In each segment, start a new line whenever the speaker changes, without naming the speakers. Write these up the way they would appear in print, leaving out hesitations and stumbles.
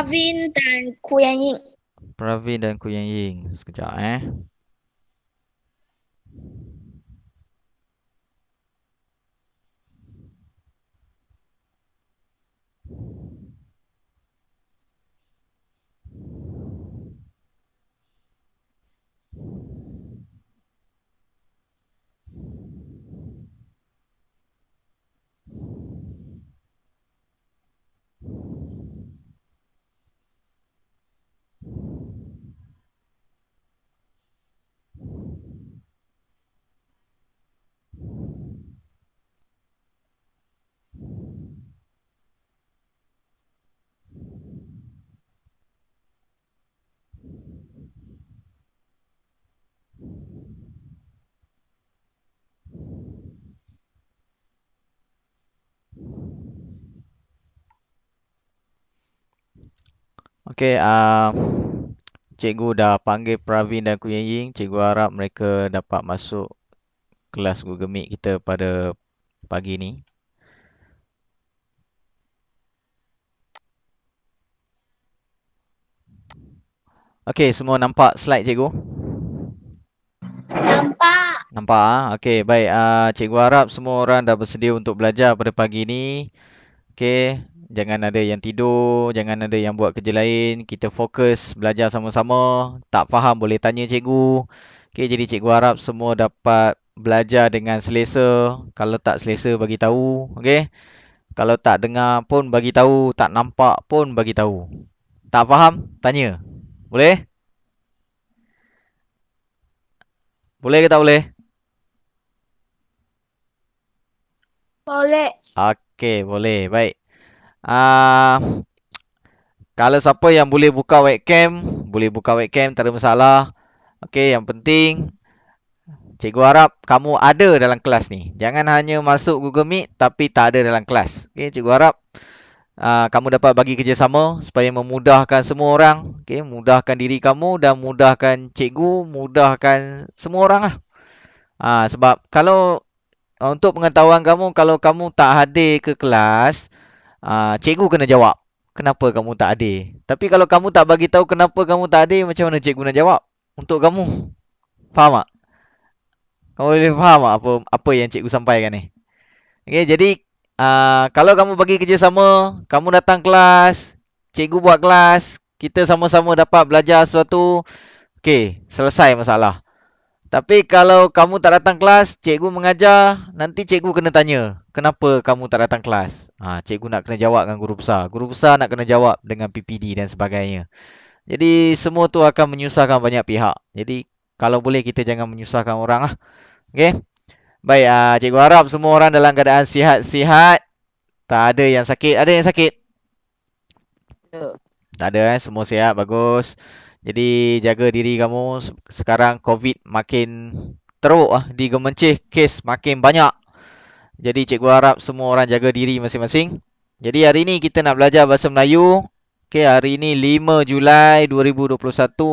Pravin dan Kuyan Ying.
Pravin dan Kuyan Ying. Sekejap Okey, cikgu dah panggil Pravin dan Kuyan Ying. Cikgu harap mereka dapat masuk kelas Google Meet kita pada pagi ni. Okey, semua nampak slide cikgu?
Nampak.
Nampak Okey, baik. Cikgu harap semua orang dah bersedia untuk belajar pada pagi ni. Okey, jangan ada yang tidur, jangan ada yang buat kerja lain. Kita fokus belajar sama-sama. Tak faham boleh tanya cikgu. Okey, jadi cikgu harap semua dapat belajar dengan selesa. Kalau tak selesa bagi tahu, okey? Kalau tak dengar pun bagi tahu, tak nampak pun bagi tahu. Tak faham, tanya. Boleh? Boleh ke tak boleh?
Boleh.
Okey, boleh. Baik. Ah, kalau siapa yang boleh buka webcam, tak ada masalah. Okey, yang penting cikgu harap kamu ada dalam kelas ni. Jangan hanya masuk Google Meet tapi tak ada dalam kelas. Okey, cikgu harap kamu dapat bagi kerjasama supaya memudahkan semua orang. Okey, mudahkan diri kamu dan mudahkan cikgu, mudahkan semua orang lah. Sebab kalau untuk pengetahuan kamu, kalau kamu tak hadir ke kelas, cikgu kena jawab. Kenapa kamu tak hadir? Tapi kalau kamu tak bagi tahu kenapa kamu tak hadir, macam mana cikgu nak jawab untuk kamu? Faham tak? Kamu boleh faham tak apa yang cikgu sampaikan ni? Okey, jadi kalau kamu bagi kerjasama, kamu datang kelas, cikgu buat kelas, kita sama-sama dapat belajar sesuatu, okey, selesai masalah. Tapi kalau kamu tak datang kelas, cikgu mengajar, nanti cikgu kena tanya, kenapa kamu tak datang kelas? Cikgu nak kena jawab dengan guru besar. Guru besar nak kena jawab dengan PPD dan sebagainya. Jadi semua tu akan menyusahkan banyak pihak. Jadi kalau boleh kita jangan menyusahkan orang lah. Okey. Baik, cikgu harap semua orang dalam keadaan sihat-sihat. Tak ada yang sakit. Ada yang sakit? Tak ada semua sihat, bagus. Jadi jaga diri kamu. Sekarang COVID makin teruk digemencih, kes makin banyak. Jadi cikgu harap semua orang jaga diri masing-masing. Jadi hari ni kita nak belajar bahasa Melayu. Okey, hari ni 5 Julai 2021.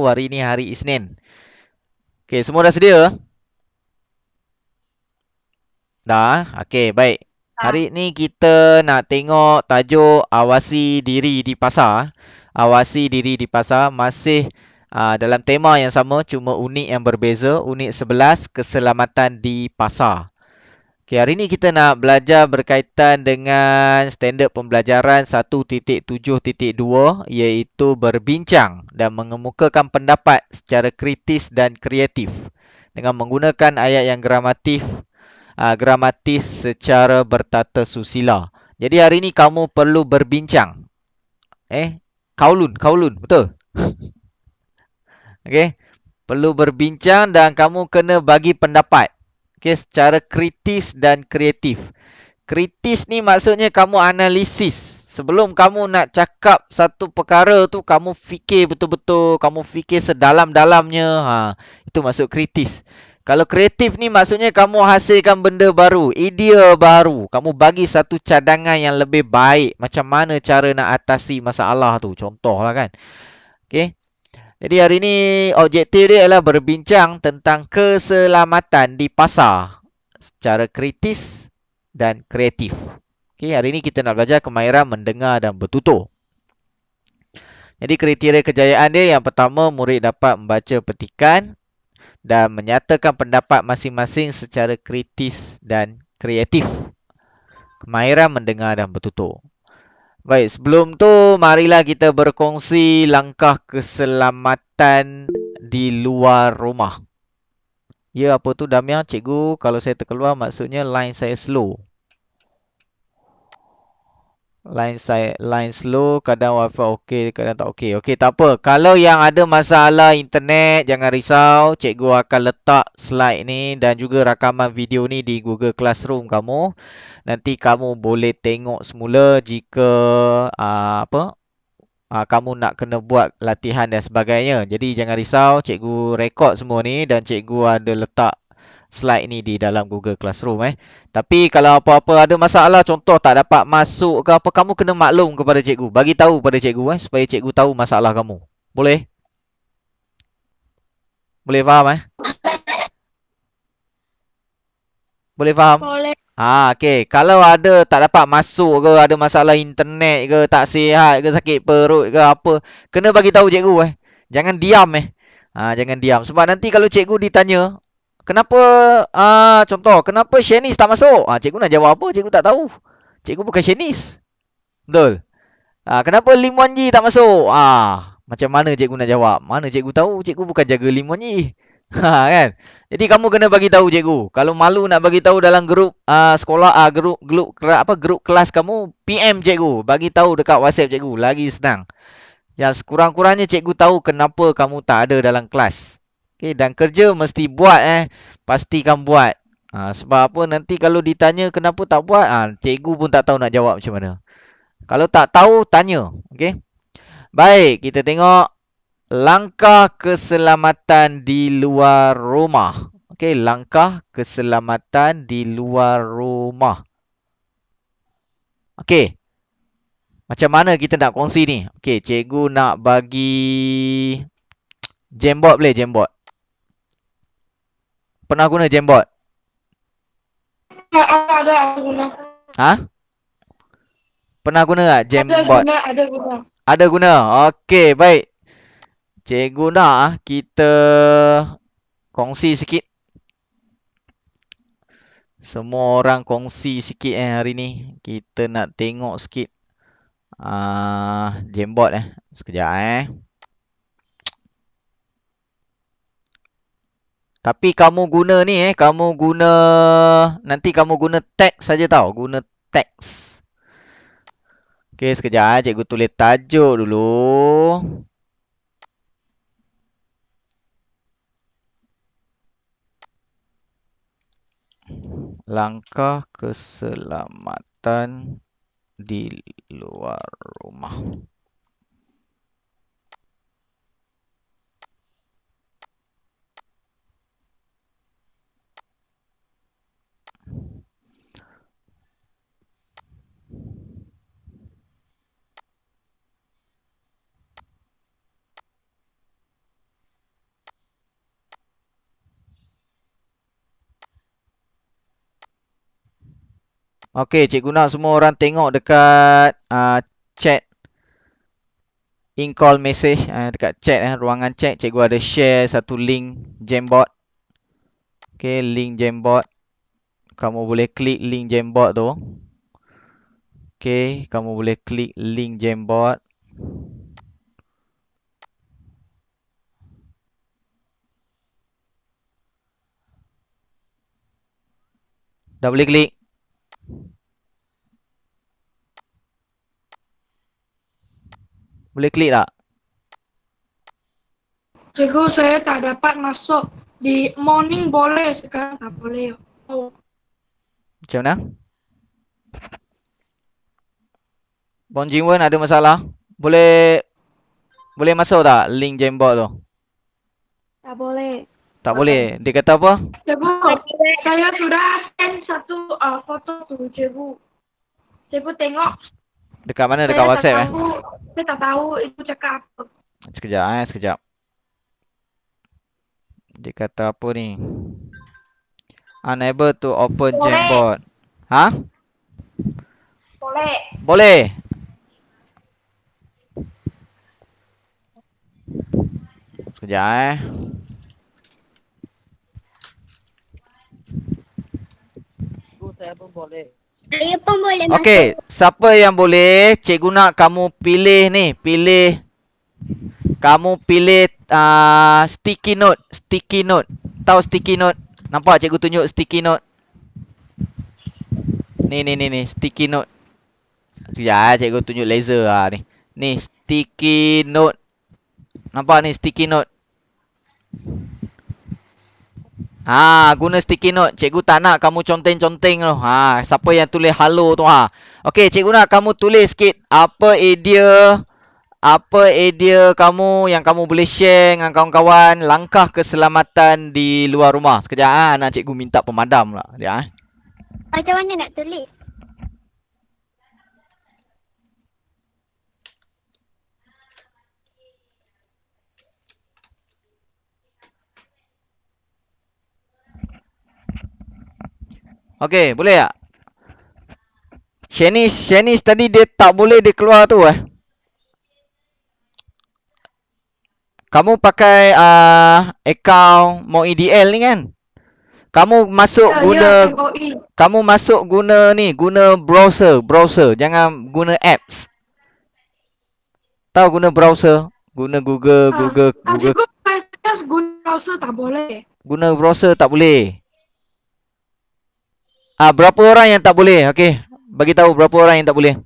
Hari ni hari Isnin. Okey, semua dah sedia? Dah? Okey, baik. Hari ni kita nak tengok tajuk awasi diri di pasar. Awasi diri di pasar masih dalam tema yang sama, cuma unit yang berbeza. Unit 11, keselamatan di pasar. Okay, hari ni kita nak belajar berkaitan dengan standard pembelajaran 1.7.2 iaitu berbincang dan mengemukakan pendapat secara kritis dan kreatif dengan menggunakan ayat yang gramatis secara bertata susila. Jadi hari ni kamu perlu berbincang. Kaulun, betul? Okey, perlu berbincang dan kamu kena bagi pendapat. Okey, secara kritis dan kreatif. Kritis ni maksudnya kamu analisis. Sebelum kamu nak cakap satu perkara tu, kamu fikir betul-betul, kamu fikir sedalam-dalamnya. Itu maksud kritis. Kalau kreatif ni maksudnya kamu hasilkan benda baru, idea baru. Kamu bagi satu cadangan yang lebih baik. Macam mana cara nak atasi masalah tu. Contohlah kan. Okay. Jadi hari ni objektif dia adalah berbincang tentang keselamatan di pasar secara kritis dan kreatif. Okay, hari ni kita nak belajar kemahiran mendengar dan bertutur. Jadi kriteria kejayaan dia yang pertama, murid dapat membaca petikan dan menyatakan pendapat masing-masing secara kritis dan kreatif. Kemahiran mendengar dan bertutur. Baik, sebelum tu marilah kita berkongsi langkah keselamatan di luar rumah. Ya, apa tu Damia? Cikgu, kalau saya terkeluar maksudnya line saya slow. Line slow, kadang wifi okey, kadang tak okey. Okey, tak apa. Kalau yang ada masalah internet, jangan risau. Cikgu akan letak slide ni dan juga rakaman video ni di Google Classroom kamu. Nanti kamu boleh tengok semula jika kamu nak kena buat latihan dan sebagainya. Jadi jangan risau, cikgu rekod semua ni dan cikgu ada letak slide ni di dalam Google Classroom. Tapi kalau apa-apa ada masalah, contoh tak dapat masuk ke apa, kamu kena maklum kepada cikgu. Bagi tahu pada cikgu supaya cikgu tahu masalah kamu. Boleh? Boleh faham Boleh faham?
Boleh.
Okey. Kalau ada tak dapat masuk ke, ada masalah internet ke, tak sihat ke, sakit perut ke apa, kena bagi tahu cikgu Jangan diam jangan diam. Sebab nanti kalau cikgu ditanya, kenapa contoh, kenapa Shanice tak masuk? Cikgu nak jawab apa? Cikgu tak tahu. Cikgu bukan Shanice. Betul? Kenapa Lim Wan Yi tak masuk? Macam mana cikgu nak jawab? Mana cikgu tahu? Cikgu bukan jaga Lim Wan Yi. Kan? Jadi kamu kena bagi tahu cikgu. Kalau malu nak bagi tahu dalam grup sekolah grup kelas kamu, PM cikgu, bagi tahu dekat WhatsApp cikgu, lagi senang. Yang sekurang-kurangnya cikgu tahu kenapa kamu tak ada dalam kelas. Okey, dan kerja mesti buat pastikan buat. Sebab apa, nanti kalau ditanya kenapa tak buat, cikgu pun tak tahu nak jawab macam mana. Kalau tak tahu, tanya. Okey. Baik, kita tengok langkah keselamatan di luar rumah. Okey, langkah keselamatan di luar rumah. Okey. Macam mana kita nak kongsi ni? Okey, cikgu nak bagi Jamboard boleh, Jamboard. Pernah guna Jamboard?
Ada guna.
Pernah guna tak Jamboard?
Ada guna.
Ada guna. Okey, baik. Cikgu nak kita kongsi sikit. Semua orang kongsi sikit hari ni. Kita nak tengok sikit Jamboard Sekejap Tapi kamu guna ni kamu guna, nanti kamu guna teks saja tau. Guna teks. Okey, sekejap cikgu tulis tajuk dulu. Langkah keselamatan di luar rumah. Okey, cikgu nak semua orang tengok dekat chat in-call message dekat chat ruangan chat. Cikgu ada share satu link Jamboard. Okey, link Jamboard. Kamu boleh klik link Jamboard tu. Okey, kamu boleh klik link Jamboard. Dah boleh klik? Boleh klik tak?
Cikgu, saya tak dapat masuk. Di morning boleh, sekarang tak boleh.
Macam mana? Bong Jingwen ada masalah? Boleh masuk tak link Jamboard tu?
Tak boleh.
Tak boleh. Dia kata apa?
Cikgu, saya sudah send satu foto tu, cikgu. Cikgu tengok.
Dekat mana? Dekat WhatsApp
Saya tak tahu itu cakap apa.
Sekejap sekejap. Dia kata apa ni? Unable to open Jamboard.
Boleh.
Boleh. Sekejap
Saya pun boleh.
Saya pun boleh
Okey, siapa yang boleh? Cikgu nak kamu pilih ni, kamu pilih sticky note, sticky note. Tahu sticky note? Nampak cikgu tunjuk sticky note? Ni, sticky note. Sekejap cikgu tunjuk laser ni. Ni sticky note. Nampak ni sticky note? Guna sticky note. Cikgu tak nak kamu conteng-conteng tu. Siapa yang tulis halo tu Okey, cikgu nak kamu tulis sikit apa idea kamu yang kamu boleh share dengan kawan-kawan langkah keselamatan di luar rumah. Sekejap nak cikgu minta pemadam pula. Sekejap
Macam mana nak tulis?
Okey, boleh tak? Shanice tadi dia tak boleh dia keluar tu Kamu pakai akaun MoEDL ni kan? Kamu masuk guna kamu masuk guna ni, guna browser, jangan guna apps. Tahu guna browser? Guna Google.
Guna browser tak boleh.
Guna browser tak boleh. Berapa orang yang tak boleh? Okey, bagi tahu berapa orang yang tak boleh.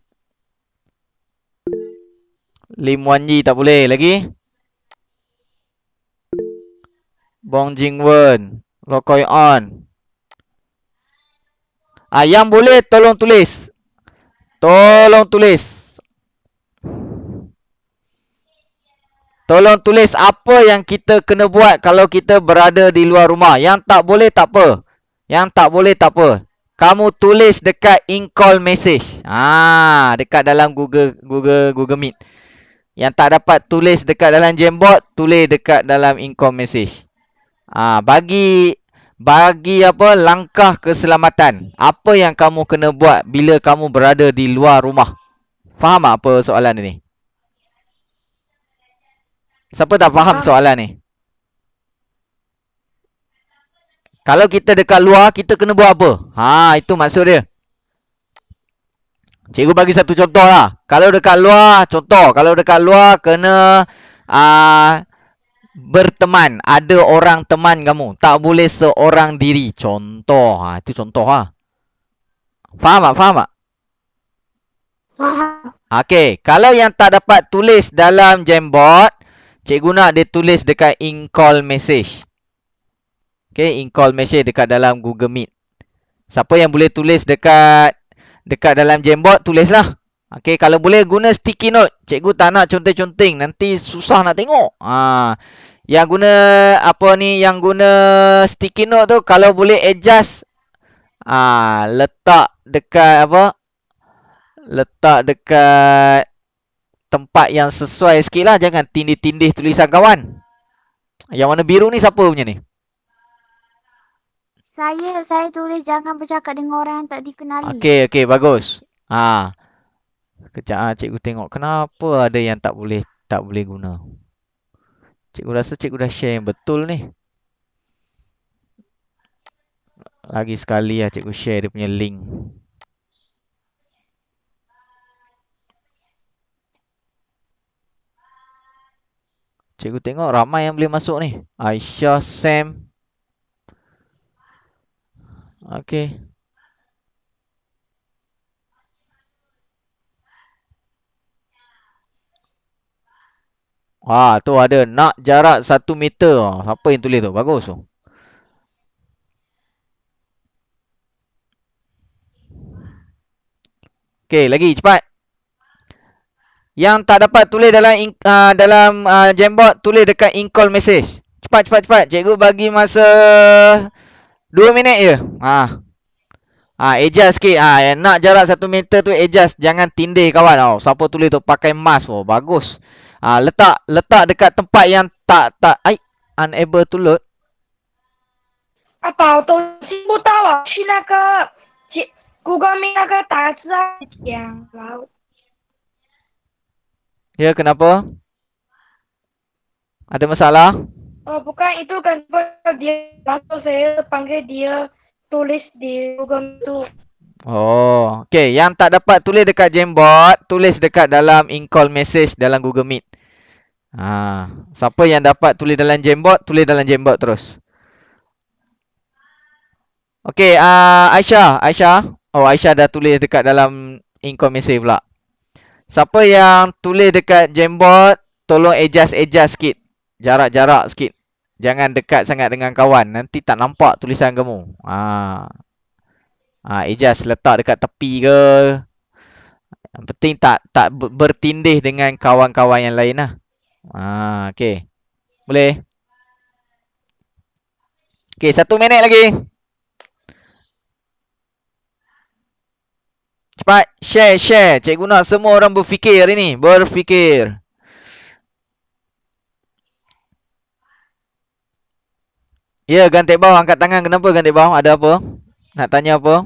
Lim Wan Yi tak boleh lagi. Bong Jing Wen, Lo Koi On. Yang boleh tolong tulis. Tolong tulis. Tolong tulis apa yang kita kena buat kalau kita berada di luar rumah. Yang tak boleh tak apa. Yang tak boleh tak apa. Kamu tulis dekat in-call message. Dekat dalam Google Meet. Yang tak dapat tulis dekat dalam Jamboard, tulis dekat dalam in-call message. Bagi apa langkah keselamatan. Apa yang kamu kena buat bila kamu berada di luar rumah. Faham tak apa soalan ini? Siapa tak faham soalan ni? Kalau kita dekat luar, kita kena buat apa? Itu maksud dia. Cikgu bagi satu contoh lah. Kalau dekat luar, kalau dekat luar kena berteman. Ada orang teman kamu. Tak boleh seorang diri. Contoh. Itu contoh lah. Faham tak? Faham. Okey. Kalau yang tak dapat tulis dalam Jamboard, cikgu nak dia tulis dekat in-call message. Okay, in-call message dekat dalam Google Meet. Siapa yang boleh tulis dekat dalam Jamboard, tulislah. Okay, kalau boleh guna sticky note. Cikgu tak nak conteng-conteng. Nanti susah nak tengok. Yang guna yang guna sticky note tu, kalau boleh adjust. Letak dekat letak dekat tempat yang sesuai sikit lah. Jangan tindih-tindih tulisan kawan. Yang warna biru ni siapa punya ni?
Saya tulis jangan bercakap dengan orang yang tak dikenali.
Okey, bagus. Kejap cikgu tengok kenapa ada yang tak boleh guna. Cikgu rasa cikgu dah share yang betul ni. Lagi sekali cikgu share dia punya link. Cikgu tengok ramai yang boleh masuk ni. Aisyah, Sam. Okey. Tu ada nak jarak 1 meter. Siapa yang tulis tu? Bagus tu. Okey, lagi cepat. Yang tak dapat tulis dalam Jamboard, tulis dekat in-call message. Cepat. Cikgu bagi masa 2 minit je. Adjust sikit. Nak jarak 1 meter tu adjust. Jangan tindih kawan. Siapa tulis tu pakai mask. Bagus. Letak dekat tempat yang tak unable to load.
宝都听不到了，去那个Google Meet 那个打字讲了。
Ya, kenapa? Ada masalah?
Bukan itu kan dia langsung saya panggil dia tulis di Google tu.
Oh, okey. Yang tak dapat tulis dekat Jamboard, tulis dekat dalam in-call message dalam Google Meet. Siapa yang dapat tulis dalam Jamboard, tulis dalam Jamboard terus. Okey, Aisyah. Oh, Aisyah dah tulis dekat dalam in-call message pula. Siapa yang tulis dekat Jamboard, tolong adjust sikit. Jarak-jarak sikit. Jangan dekat sangat dengan kawan. Nanti tak nampak tulisan kamu. Adjust letak dekat tepi ke. Yang penting tak bertindih dengan kawan-kawan yang lain lah. Okey. Boleh? Okey, 1 minit lagi. Cepat share. Cikgu nak semua orang berfikir hari ni. Berfikir. Ya, Gantik Bawah angkat tangan. Kenapa Gantik Bawah? Ada apa? Nak tanya apa?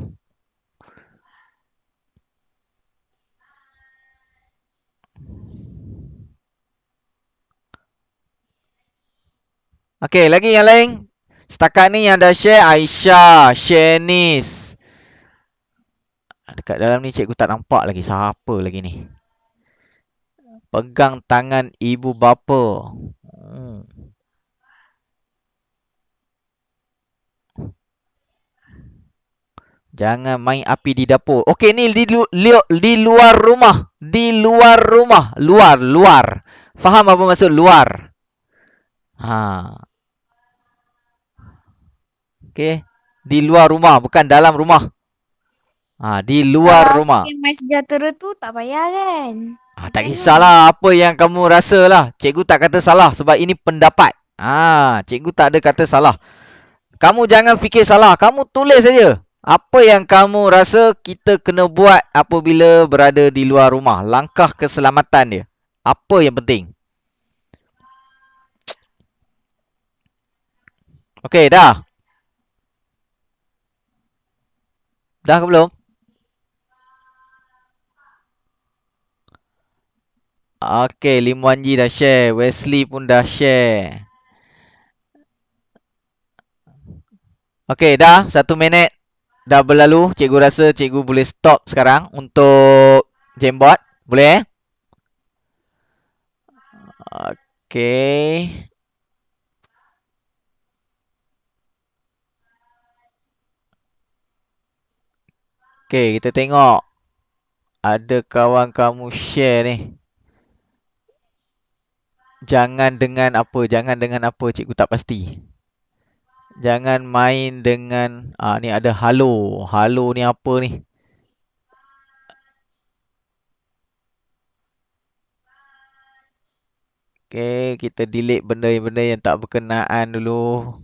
Okey, lagi yang lain. Setakat ni yang dah share Aisyah, Shanice. Dekat dalam ni cikgu tak nampak lagi siapa lagi ni. Pegang tangan ibu bapa. Jangan main api di dapur. Okey, ni di luar rumah. Di luar rumah. Luar. Faham apa maksud luar? Okey. Di luar rumah, bukan dalam rumah. Di luar
Kalau
rumah.
scam MySejahtera tu tak payah kan?
Tak kisahlah apa yang kamu rasa lah. Cikgu tak kata salah sebab ini pendapat. Cikgu tak ada kata salah. Kamu jangan fikir salah. Kamu tulis saja. Apa yang kamu rasa kita kena buat apabila berada di luar rumah. Langkah keselamatan dia. Apa yang penting? Okey, dah. Dah ke belum? Okey, Lim Wan Ji dah share. Wesley pun dah share. Okey, dah. 1 minit dah berlalu. Cikgu rasa cikgu boleh stop sekarang untuk Jamboard. Boleh? Okey. Okey, kita tengok. Ada kawan kamu share ni. Jangan dengan apa cikgu tak pasti. Jangan main dengan ni ada halo. Halo ni apa ni? Okey, kita delete benda-benda yang tak berkenaan dulu.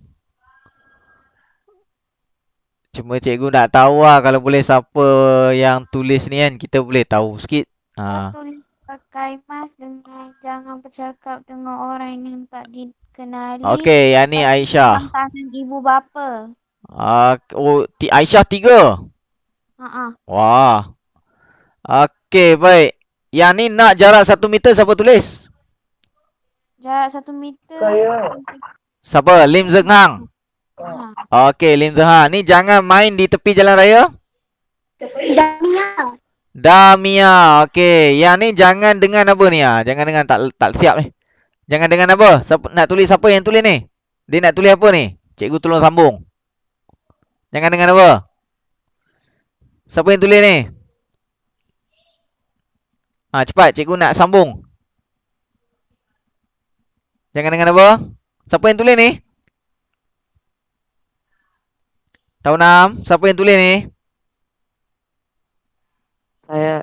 Cuma cikgu nak tahu lah kalau boleh siapa yang tulis ni kan. Kita boleh tahu sikit.
Tulis pakai mask dengan jangan bercakap dengan orang yang tak dikenali.
Okey, yang ni Aisyah.
Pegang tangan ibu bapa.
Aisyah 3. Wah. Okey, baik. Yang ni nak jarak 1 meter siapa tulis?
Jarak 1 meter.
Siapa? Lim Zeng Hang. Okey, Lim Zeng Hang. Ni jangan main di tepi jalan raya. Damia. Okey, yang ni jangan dengan apa ni? Jangan dengan tak siap ni. Jangan dengan apa? Nak tulis siapa yang tulis ni? Dia nak tulis apa ni? Cikgu tolong sambung. Jangan dengan apa? Siapa yang tulis ni? Cepat, cikgu nak sambung. Jangan dengan apa? Siapa yang tulis ni? Tahu 6. Siapa yang tulis ni?
Saya.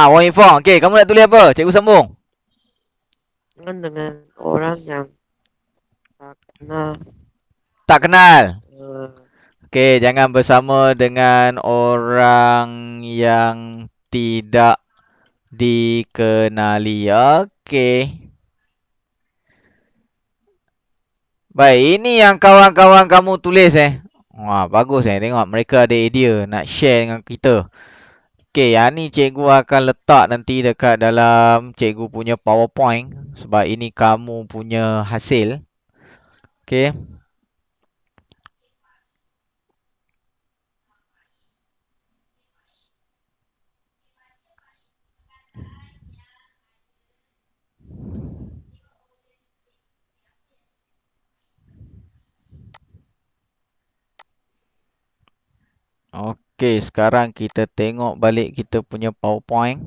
Wang Yifong. Okey, kamu nak tulis apa? Cikgu sambung.
Jangan dengan orang yang tak kenal.
Tak kenal. Okey, jangan bersama dengan orang yang tidak dikenali. Okey. Baik, ini yang kawan-kawan kamu tulis Wah, bagus tengok mereka ada idea nak share dengan kita. Okey, yang ni cikgu akan letak nanti dekat dalam cikgu punya PowerPoint sebab ini kamu punya hasil. Okey. Okey, sekarang kita tengok balik kita punya PowerPoint.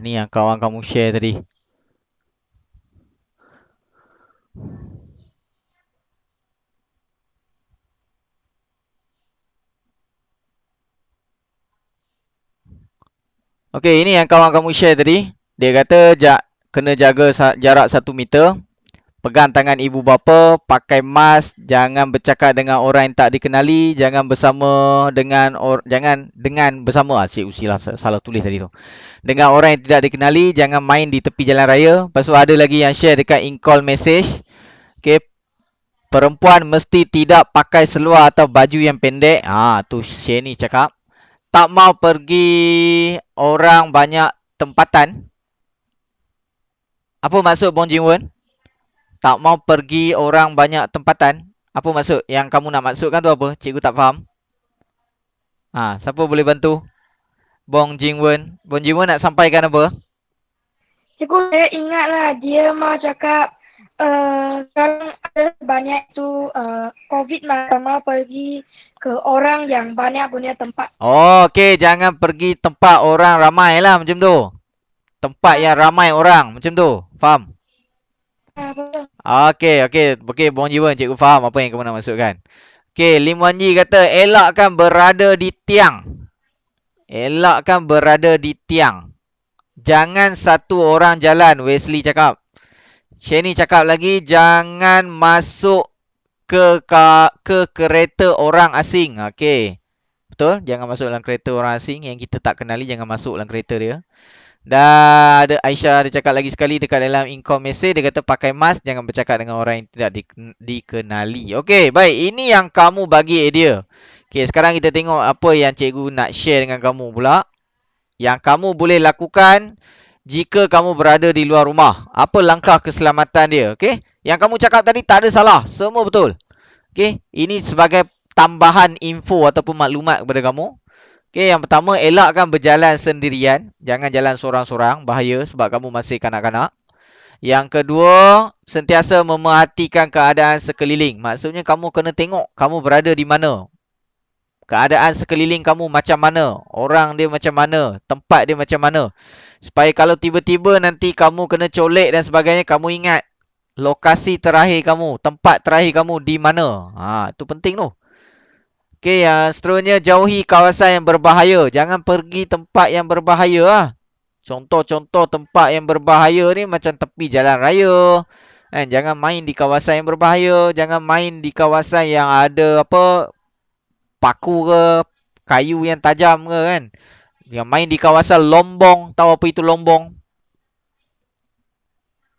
Ni yang kawan kamu share tadi. Okey, ini yang kawan kamu share tadi. Dia kata kena jaga jarak 1 meter. Pegang tangan ibu bapa, pakai mask, jangan bercakap dengan orang yang tak dikenali, jangan bersama dengan bersama. Cik Usilah salah tulis tadi tu. Dengan orang yang tidak dikenali, jangan main di tepi jalan raya. Lepas tu ada lagi yang share dekat in-call message. Okey, perempuan mesti tidak pakai seluar atau baju yang pendek. Tu share ni cakap. Tak mau pergi orang banyak tempatan. Apa maksud Bong Jin Won? Tak mau pergi orang banyak tempatan. Apa maksud? Yang kamu nak maksudkan tu apa? Cikgu tak faham. Siapa boleh bantu? Bong Jin Won. Bong Jin Won nak sampaikan apa?
Cikgu, saya ingatlah dia mau cakap sekarang ada banyak tu COVID lah. Tak mau pergi ke orang yang banyak punya tempat.
Okey, jangan pergi tempat orang ramai lah macam tu. Tempat yang ramai orang macam tu. Faham?
Betul.
Okey, Bong Jin Won, cikgu faham apa yang kamu nak maksudkan. Okey, Lim Wan Yi kata elakkan berada di tiang. Elakkan berada di tiang. Jangan satu orang jalan, Wesley cakap. Shani cakap lagi, jangan masuk ke kereta orang asing. Okey. Betul? Jangan masuk dalam kereta orang asing yang kita tak kenali, jangan masuk dalam kereta dia. Dan ada Aisyah dia cakap lagi sekali dekat dalam in-call message, dia kata pakai mask, jangan bercakap dengan orang yang tidak dikenali. Okey, baik. Ini yang kamu bagi idea. Okey, sekarang kita tengok apa yang cikgu nak share dengan kamu pula. Yang kamu boleh lakukan jika kamu berada di luar rumah. Apa langkah keselamatan dia, okey? Yang kamu cakap tadi tak ada salah, semua betul. Okey, ini sebagai tambahan info ataupun maklumat kepada kamu. Okey, yang pertama, elakkan berjalan sendirian. Jangan jalan sorang-sorang, bahaya sebab kamu masih kanak-kanak. Yang kedua, sentiasa memerhatikan keadaan sekeliling. Maksudnya kamu kena tengok kamu berada di mana. Keadaan sekeliling kamu macam mana. Orang dia macam mana. Tempat dia macam mana. Supaya kalau tiba-tiba nanti kamu kena colek dan sebagainya, kamu ingat lokasi terakhir kamu, tempat terakhir kamu di mana. Itu penting tu. Okey, yang seterusnya, jauhi kawasan yang berbahaya. Jangan pergi tempat yang berbahaya. Contoh-contoh tempat yang berbahaya ni macam tepi jalan raya. Jangan main di kawasan yang berbahaya. Jangan main di kawasan yang ada paku ke, kayu yang tajam ke kan. Yang main di kawasan lombong. Tahu apa itu lombong?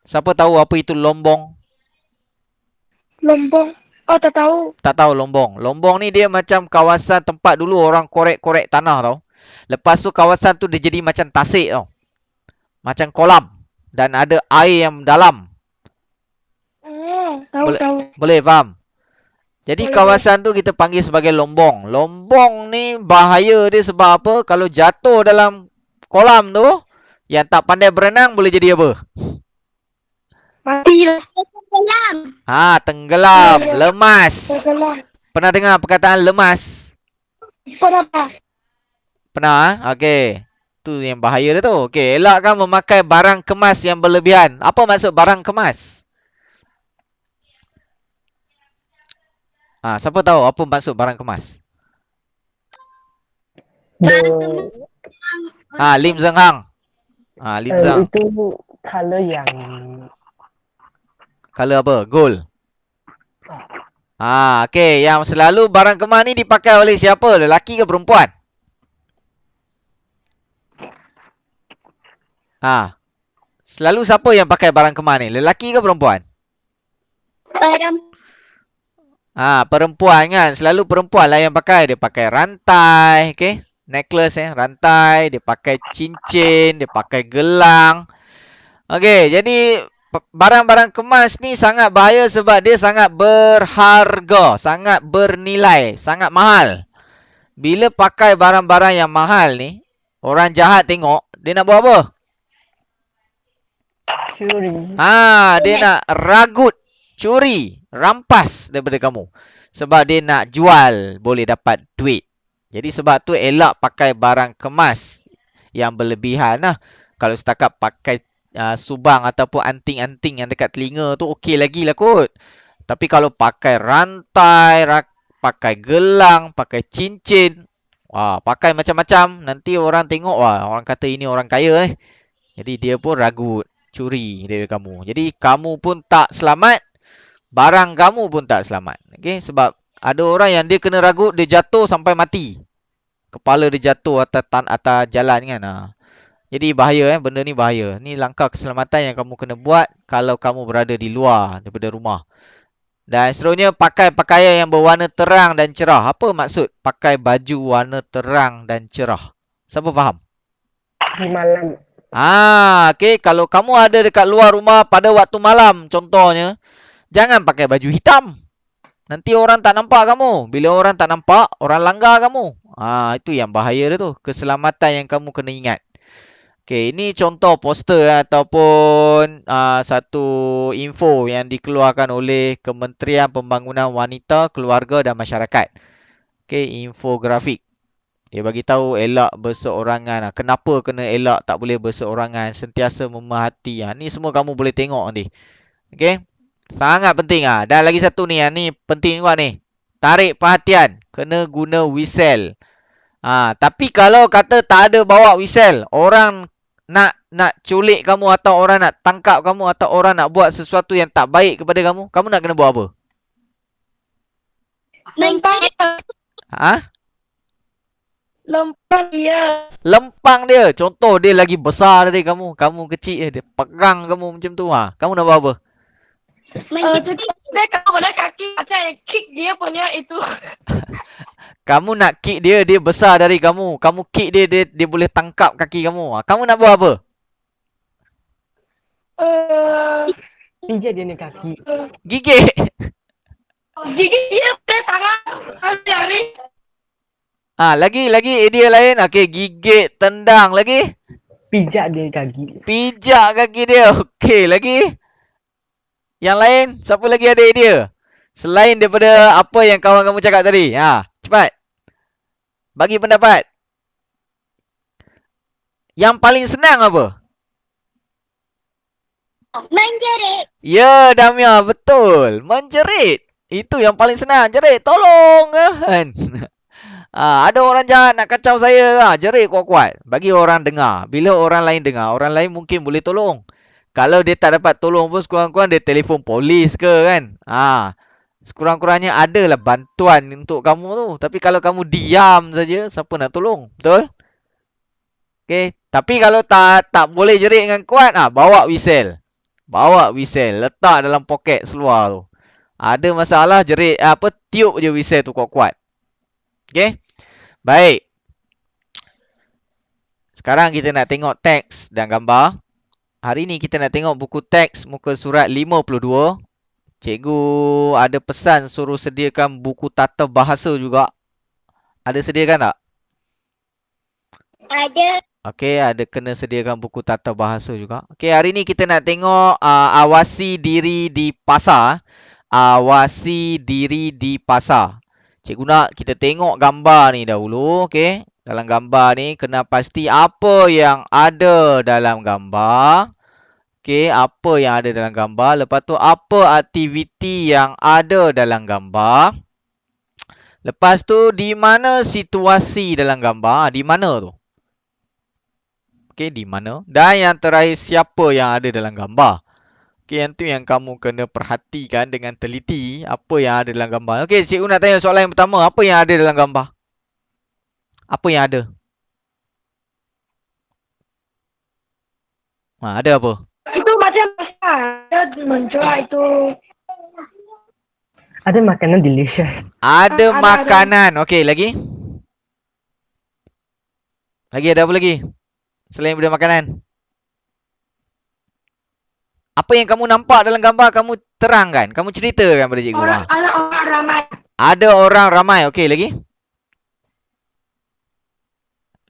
Siapa tahu apa itu lombong?
Lombong. Tak tahu.
Tak tahu lombong. Lombong ni dia macam kawasan tempat dulu orang korek-korek tanah tau. Lepas tu kawasan tu dia jadi macam tasik tau. Macam kolam. Dan ada air yang dalam.
Tahu.
Boleh faham? Jadi kawasan tu kita panggil sebagai lombong. Lombong ni bahaya dia sebab apa? Kalau jatuh dalam kolam tu, yang tak pandai berenang boleh jadi apa?
Mati lah.
Tenggelam. Lemas.
Tenggelam.
Pernah dengar perkataan lemas? Pernah? Okey. Tu yang bahaya dia tu. Okey, elakkan memakai barang kemas yang berlebihan. Apa maksud barang kemas? Siapa tahu apa maksud barang kemas? Lim Zeng Hang. Lim Zeng.
Itu color yang
Color apa? Gold. Okey, yang selalu barang kemas ni dipakai oleh siapa? Lelaki ke perempuan? Selalu siapa yang pakai barang kemas ni? Lelaki ke perempuan? Perempuan kan. Selalu perempuan lah yang pakai. Dia pakai rantai, okey? Necklace rantai, dia pakai cincin, dia pakai gelang. Okey, jadi barang-barang kemas ni sangat bahaya sebab dia sangat berharga, sangat bernilai, sangat mahal. Bila pakai barang-barang yang mahal ni, orang jahat tengok, dia nak buat apa?
curi.
Dia nak ragut, curi, rampas daripada kamu. Sebab dia nak jual, boleh dapat duit. Jadi sebab tu elak pakai barang kemas yang berlebihan lah. Kalau setakat pakai subang ataupun anting-anting yang dekat telinga tu okey lagi lah kot. Tapi kalau pakai rantai, pakai gelang, pakai cincin, pakai macam-macam, nanti orang tengok, orang kata ini orang kaya ni. Jadi dia pun ragut, curi dari kamu. Jadi kamu pun tak selamat, barang kamu pun tak selamat. Okey, sebab ada orang yang dia kena ragut, dia jatuh sampai mati. Kepala dia jatuh atas jalan kan. Jadi bahaya benda ni bahaya. Ni langkah keselamatan yang kamu kena buat kalau kamu berada di luar daripada rumah. Dan seterusnya, pakai pakaian yang berwarna terang dan cerah. Apa maksud pakai baju warna terang dan cerah? Siapa faham?
Di malam.
Okey, kalau kamu ada dekat luar rumah pada waktu malam contohnya, jangan pakai baju hitam. Nanti orang tak nampak kamu. Bila orang tak nampak, orang langgar kamu. Itu yang bahaya dia tu. Keselamatan yang kamu kena ingat. Okey, ini contoh poster ataupun satu info yang dikeluarkan oleh Kementerian Pembangunan Wanita, Keluarga dan Masyarakat. Okey, infografik. Dia bagi tahu elak berseorangan. Kenapa kena elak, tak boleh berseorangan, sentiasa memerhati. Ni semua kamu boleh tengok nanti. Okey. Sangat penting. Dan lagi satu ni, ni penting juga ni. Tarik perhatian. Kena guna whistle. Tapi kalau kata tak ada bawa whistle, orang nak culik kamu atau orang nak tangkap kamu atau orang nak buat sesuatu yang tak baik kepada kamu, kamu nak kena buat apa?
Lempang dia.
Lempang dia. Contoh dia lagi besar dari kamu. Kamu kecil dia pegang kamu macam tu. Kamu nak buat apa?
Jadi dia kalau ada kaki macam kick dia punya itu.
Kamu nak kick dia, dia besar dari kamu. Kamu kick dia boleh tangkap kaki kamu. Kamu nak buat apa?
Pijat dia ni kaki.
Gigit.
Gigi dia pakai tangan. Hari.
Lagi idea lain. Okey, gigit, tendang lagi.
Pijat dia kaki.
Pijak kaki dia. Okey, lagi. Yang lain, siapa lagi ada idea? Selain daripada apa yang kawan kamu cakap tadi. Cepat. Bagi pendapat. Yang paling senang apa?
Menjerit.
Ya, Damia, betul. Menjerit. Itu yang paling senang. Jerit, tolong kan. Ada orang jahat nak kacau saya. Jerit kuat-kuat. Bagi orang dengar. Bila orang lain dengar, orang lain mungkin boleh tolong. Kalau dia tak dapat tolong pun sekurang-kurang dia telefon polis ke kan. Sekurang-kurangnya adalah bantuan untuk kamu tu. Tapi kalau kamu diam saja, siapa nak tolong? Betul? Okey. Tapi kalau tak boleh jerit dengan kuat, bawa whistle. Bawa whistle. Letak dalam poket seluar tu. Ada masalah jerit, tiup je whistle tu kuat-kuat. Okey. Baik. Sekarang kita nak tengok teks dan gambar. Hari ni kita nak tengok buku teks muka surat 52. Cikgu ada pesan suruh sediakan buku tata bahasa juga. Ada sediakan tak?
Ada.
Okey, ada kena sediakan buku tata bahasa juga. Okey, hari ni kita nak tengok awasi diri di pasar. Awasi diri di pasar. Cikgu nak kita tengok gambar ni dahulu. Okey, dalam gambar ni kena pasti apa yang ada dalam gambar. Okey, apa yang ada dalam gambar. Lepas tu apa aktiviti yang ada dalam gambar. Lepas tu di mana situasi dalam gambar? Di mana tu? Okey, di mana? Dan yang terakhir siapa yang ada dalam gambar? Okey, yang tu yang kamu kena perhatikan dengan teliti apa yang ada dalam gambar. Okey, cikgu nak tanya soalan yang pertama, apa yang ada dalam gambar? Apa yang ada? Ada apa?
Itu macam besar. Ada menjual itu.
Ada makanan delicious.
Ada
Ada.
makanan. Okey, lagi? Lagi ada apa lagi? Selain daripada makanan. Apa yang kamu nampak dalam gambar kamu terangkan, kamu ceritakan pada cikgu.
Ada orang ramai.
Ada orang ramai. Okey, lagi?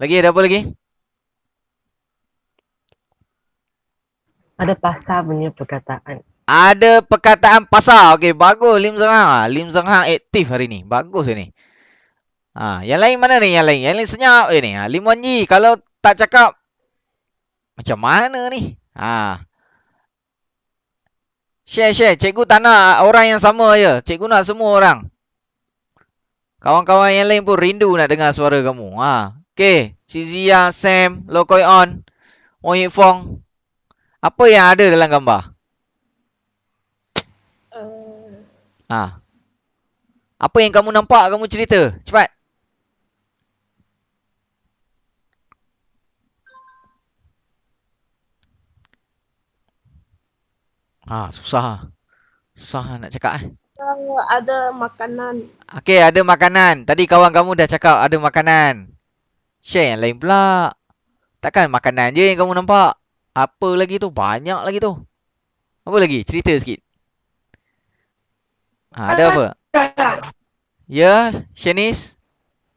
Lagi ada apa lagi?
Ada pasar punya perkataan.
Ada perkataan pasar. Okey, bagus Lim Zeng Hang. Lim Zeng Hang aktif hari ni. Bagus ni. Yang lain mana ni? Yang lain senyap ni. Lim Wan Yi kalau tak cakap macam mana ni? Share. Cikgu tak nak orang yang sama je. Cikgu nak semua orang. Kawan-kawan yang lain pun rindu nak dengar suara kamu. Okey, Si Zia, Sam, Lo Koi On, Wong Yik Fong. Apa yang ada dalam gambar? Apa yang kamu nampak, kamu cerita. Cepat. Susah. Susah nak cakap.
Ada makanan.
Okey, ada makanan. Tadi kawan kamu dah cakap ada makanan. Share yang lain pula. Takkan makanan je yang kamu nampak. Apa lagi tu? Banyak lagi tu. Apa lagi? Cerita sikit. Ada apa? Ya, Shanice?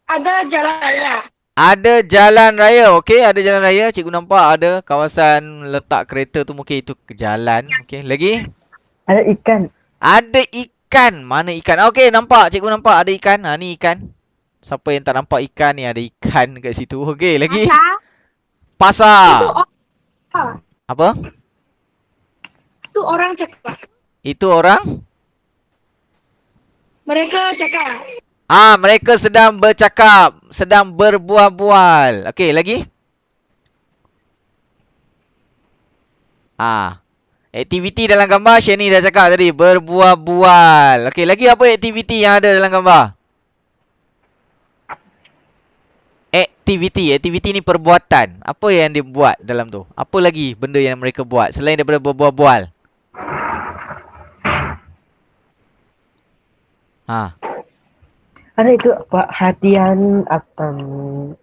Ada jalan raya.
Ada jalan raya. Okey, ada jalan raya. Cikgu nampak ada kawasan letak kereta tu mungkin itu ke jalan. Okey, lagi?
Ada ikan.
Ada ikan. Mana ikan? Okey, nampak. Cikgu nampak ada ikan. Ni ikan. Siapa yang tak nampak ikan ni, ada ikan kat situ. Okey, lagi? Pasar. Apa?
Itu orang cakap.
Itu orang?
Mereka cakap.
Mereka sedang bercakap, sedang berbual-bual. Okey, lagi? Aktiviti dalam gambar Shani dah cakap tadi, berbual-bual. Okey, lagi apa aktiviti yang ada dalam gambar? Aktiviti ni perbuatan. Apa yang dia buat dalam tu? Apa lagi benda yang mereka buat selain daripada berbual-bual?
Ada itu perhatian atau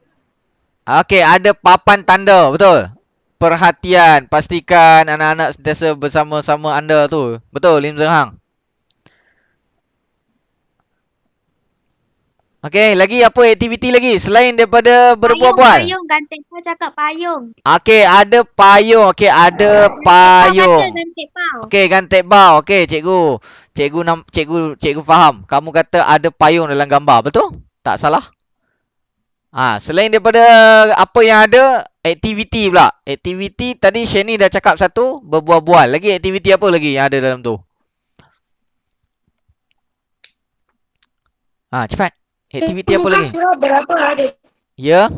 Okey, ada papan tanda, betul? Perhatian, pastikan anak-anak sentiasa bersama-sama anda tu. Betul, Lim Zeng Hang? Okey, lagi apa aktiviti lagi selain daripada berbual-bual?
Payung. Gantek pau cakap payung.
Okey, ada payung. Okey, ada payung.
Gantek pau.
Okey, gantek bau. Okey, cikgu faham. Kamu kata ada payung dalam gambar, betul? Tak salah? Selain daripada apa yang ada, aktiviti pula. Aktiviti tadi Shani dah cakap satu, berbual-bual. Lagi aktiviti apa lagi yang ada dalam tu? Cepat. Aktiviti apa lagi?
Muka surat berapa ada?
Ya?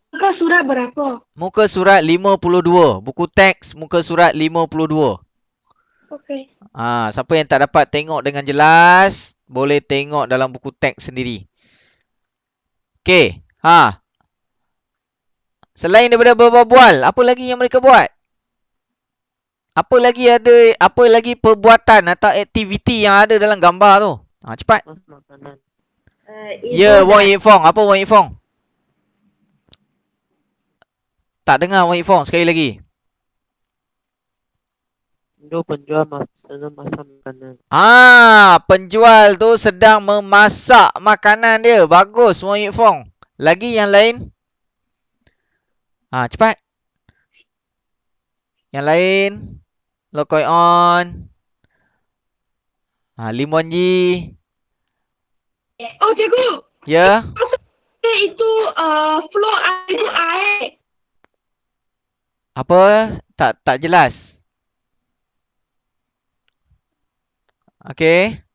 Muka surat berapa?
Muka surat 52. Buku teks muka surat 52.
Okey.
Siapa yang tak dapat tengok dengan jelas, boleh tengok dalam buku teks sendiri. Okey. Selain daripada berbual, apa lagi yang mereka buat? Apa lagi perbuatan atau aktiviti yang ada dalam gambar tu? Cepat.
Makanan.
Ya, Wong Yik Fong. Apa Wong Yik Fong? Tak dengar Wong Yik Fong sekali lagi.
Itu penjual sedang masak makanan.
Penjual tu sedang memasak makanan dia. Bagus Wong Yik Fong. Lagi yang lain? Cepat. Yang lain? Lo Koi On. Lim Wan Yi.
Oh, cikgu.
Ya?
Itu floor itu air.
Apa? Tak jelas. Okey.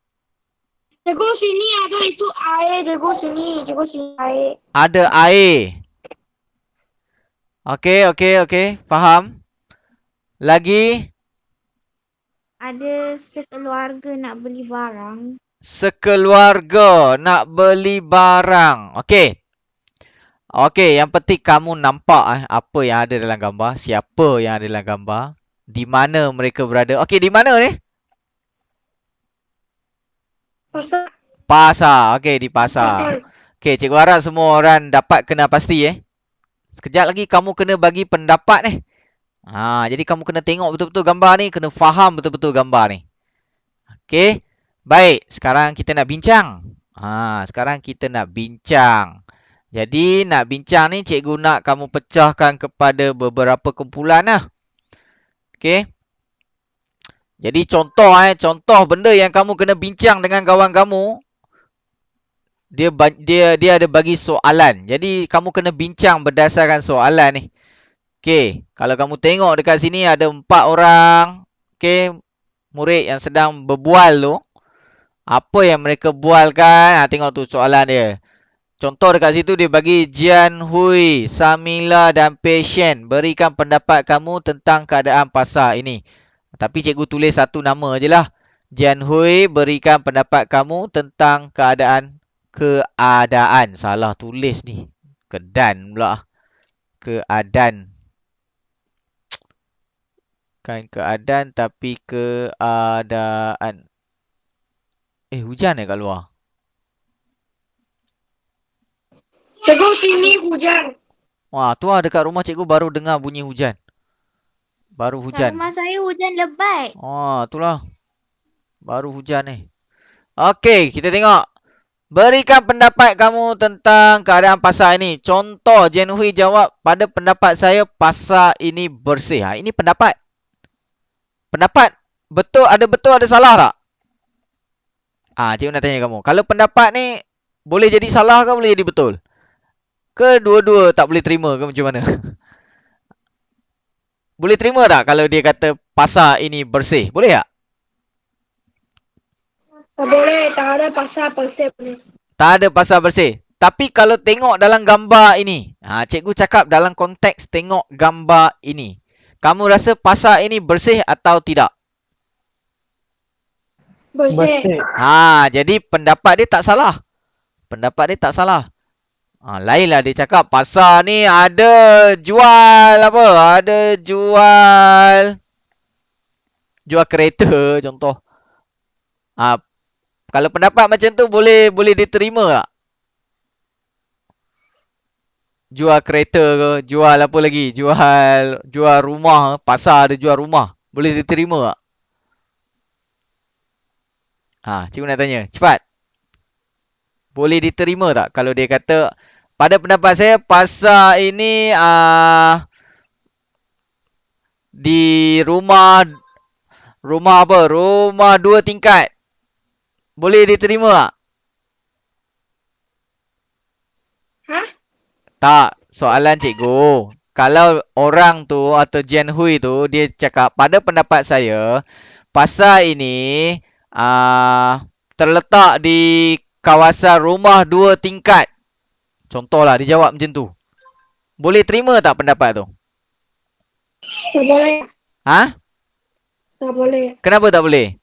Cikgu sini ada itu air, cikgu sini air.
Ada air. Okey. Faham? Lagi?
Ada sekeluarga nak beli barang.
Sekeluarga nak beli barang. Okey, yang penting kamu nampak apa yang ada dalam gambar, siapa yang ada dalam gambar, di mana mereka berada. Okey, di mana ni? Pasar. Okey, di pasar. Okey, cikgu harap semua orang dapat kena pasti Sekejap lagi kamu kena bagi pendapat ni. Jadi kamu kena tengok betul-betul gambar ni, kena faham betul-betul gambar ni. Okey. Baik, sekarang kita nak bincang. Sekarang kita nak bincang. Jadi nak bincang ni cikgu nak kamu pecahkan kepada beberapa kumpulan lah. Okey. Jadi contoh benda yang kamu kena bincang dengan kawan kamu. Dia ada bagi soalan. Jadi kamu kena bincang berdasarkan soalan ni. Okey, kalau kamu tengok dekat sini ada 4 orang, murid yang sedang berbual tu. Apa yang mereka bualkan? Tengok tu soalan dia. Contoh dekat situ dia bagi Jian Hui, Samila dan Patient. Berikan pendapat kamu tentang keadaan pasar ini. Tapi cikgu tulis satu nama je lah. Jian Hui, berikan pendapat kamu tentang keadaan. Salah tulis ni. Kedan pula. Keadaan. Kan keadaan tapi keadaan. Hujan kat luar.
Cikgu sini hujan.
Wah, tu dekat rumah cikgu baru dengar bunyi hujan. Baru
Kat
hujan.
rumah saya hujan lebat.
Itulah. Baru hujan ni. Okey, kita tengok. Berikan pendapat kamu tentang keadaan pasar ini. Contoh, Jian Hui jawab, pada pendapat saya pasar ini bersih. Ini pendapat. Pendapat betul ada salah tak? Cikgu nak tanya kamu. Kalau pendapat ni boleh jadi salah ke boleh jadi betul? Ke dua-dua tak boleh terima ke macam mana? Boleh terima tak kalau dia kata pasar ini bersih? Boleh tak?
Tak boleh, tak ada pasar bersih.
Tak ada pasar bersih. Tapi kalau tengok dalam gambar ini. Cikgu cakap dalam konteks tengok gambar ini. Kamu rasa pasar ini bersih atau tidak?
Bersih.
Jadi pendapat dia tak salah. Pendapat dia tak salah. Lainlah dia cakap pasar ni ada jual apa? Ada jual kereta contoh. Kalau pendapat macam tu boleh diterima tak? Jual kereta ke, jual apa lagi? Jual rumah, pasar ada jual rumah. Boleh diterima tak? Cikgu nak tanya, cepat. Boleh diterima tak kalau dia kata pada pendapat saya pasar ini di rumah apa? Rumah 2 tingkat. Boleh diterima tak? Tak, soalan cikgu. Kalau orang tu atau Jian Hui tu dia cakap pada pendapat saya pasar ini terletak di kawasan rumah 2 tingkat. Contohlah dia jawab macam tu. Boleh terima tak pendapat tu?
Tak boleh.
Tak
boleh.
Kenapa tak boleh?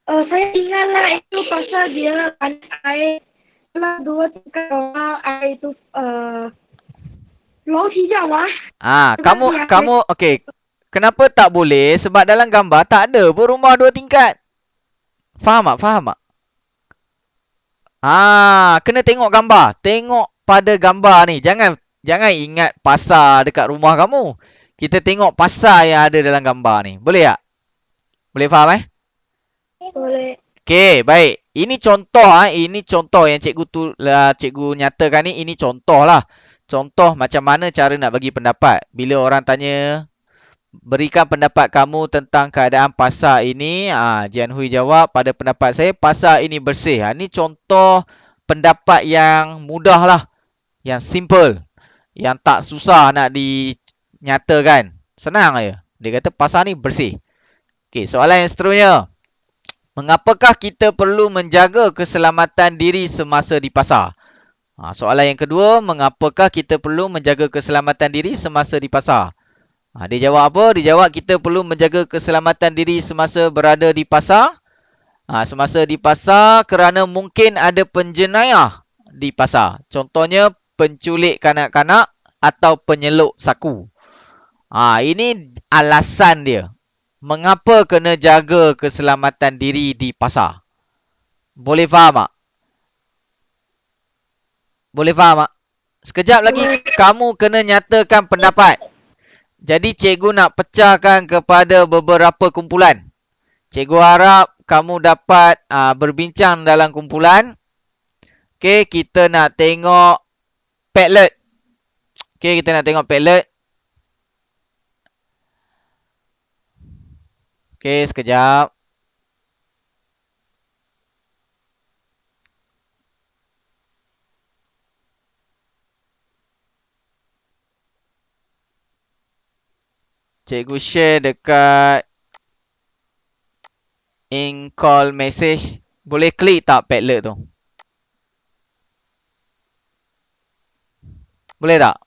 Saya ingatlah itu pasal dia air dalam 2 tingkat rumah air itu楼梯叫吗？
Kamu okey. Kenapa tak boleh? Sebab dalam gambar tak ada pun rumah 2 tingkat. Faham tak? Kena tengok gambar. Tengok pada gambar ni. Jangan ingat pasar dekat rumah kamu. Kita tengok pasar yang ada dalam gambar ni. Boleh tak? Boleh faham
Boleh.
Okey, baik. Ini contoh ini contoh yang cikgu nyatakan ni. Ini contoh lah. Contoh macam mana cara nak bagi pendapat. Bila orang tanya, berikan pendapat kamu tentang keadaan pasar ini. Jian Hui jawab, pada pendapat saya pasar ini bersih. Ini contoh pendapat yang mudah lah. Yang simple. Yang tak susah nak dinyatakan. Senang je. Dia kata pasar ni bersih. Okey, soalan yang seterusnya. Mengapakah kita perlu menjaga keselamatan diri semasa di pasar? Soalan yang kedua, mengapakah kita perlu menjaga keselamatan diri semasa di pasar? Dia jawab apa? Dia jawab kita perlu menjaga keselamatan diri semasa berada di pasar. Semasa di pasar kerana mungkin ada penjenayah di pasar. Contohnya penculik kanak-kanak atau penyeluk saku. Ini alasan dia. Mengapa kena jaga keselamatan diri di pasar? Boleh faham tak? Boleh faham tak? Sekejap lagi kamu kena nyatakan pendapat. Jadi cikgu nak pecahkan kepada beberapa kumpulan. Cikgu harap kamu dapat berbincang dalam kumpulan. Okey, kita nak tengok Padlet. Okey, kita nak tengok Padlet. Okey, sekejap. Cikgu share dekat in call message. Boleh klik tak Padlet tu? Boleh tak?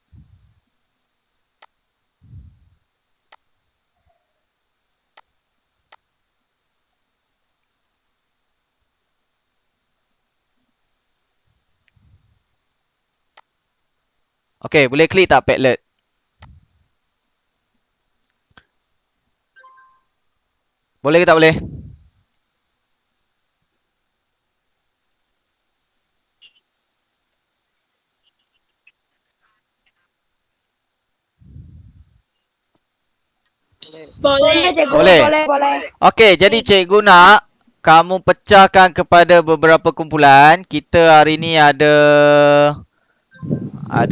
Okey, boleh klik tak Padlet? Boleh ke tak boleh?
Boleh, cikgu.
Boleh.
Boleh.
Okey, jadi cikgu nak kamu pecahkan kepada beberapa kumpulan. Kita hari ni ada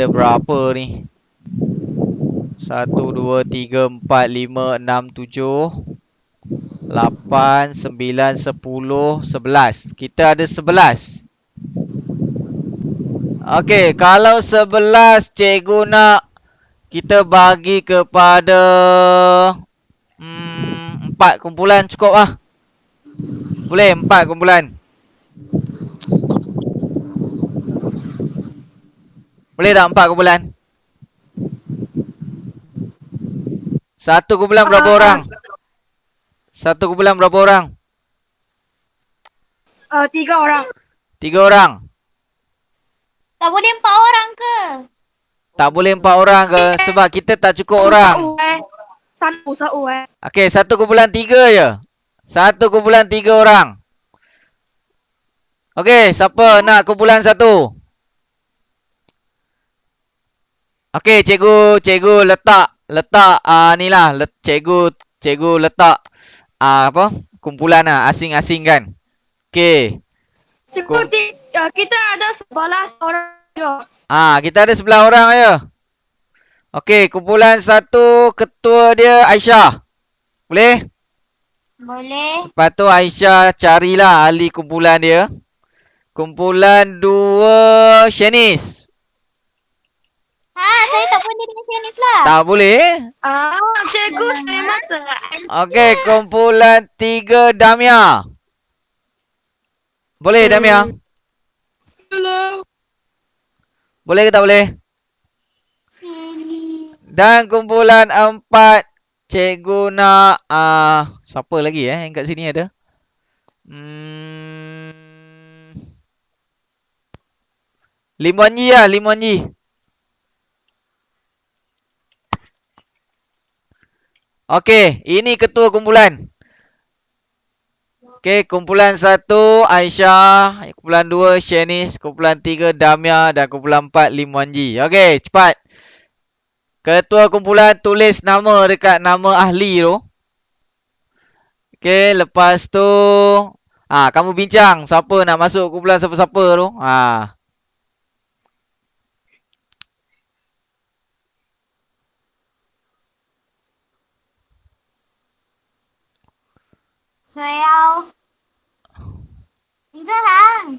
berapa ni? 1, 2, 3, 4, 5, 6, 7, 8, 9, 10, 11. Kita ada 11. Okey, kalau 11 cikgu nak kita bagi kepada 4 kumpulan cukup lah. Boleh 4 kumpulan. Boleh tak 4 kumpulan? Satu kumpulan berapa orang? Satu kumpulan berapa orang?
3 orang.
3 orang.
Tak boleh 4 orang ke?
Tak boleh 4 orang ke? Sebab kita tak cukup orang.
Satu.
Okey, satu kumpulan 3 je. Satu kumpulan 3 orang. Okey, siapa nak kumpulan 1? Okey, cikgu letak ni lah, cikgu letak apa? Kumpulan lah, asing-asing kan. Okey.
Cikgu, kita ada 11 orang je.
Kita ada 11 orang je. Okey, kumpulan 1 ketua dia Aisyah. Boleh?
Boleh.
Lepas tu Aisyah carilah ahli kumpulan dia. Kumpulan 2 Shanice.
Saya tak boleh dengan Shanice lah.
Tak boleh?
Cikgu, saya mata.
Okey, kumpulan 3 Damia. Boleh Damia? Boleh ke tak boleh? Dan kumpulan 4 cikgu nak siapa lagi yang kat sini ada? Lim Wan Yi lah, Lim Wan Yi. Okey, ini ketua kumpulan. Okey, kumpulan 1 Aisyah, kumpulan 2 Shanice, kumpulan 3 Damia dan kumpulan 4 Lim Wan Yi. Okey, cepat. Ketua kumpulan tulis nama dekat nama ahli tu. Okey, lepas tu kamu bincang siapa nak masuk kumpulan siapa-siapa tu.
Saya. Tiga lang.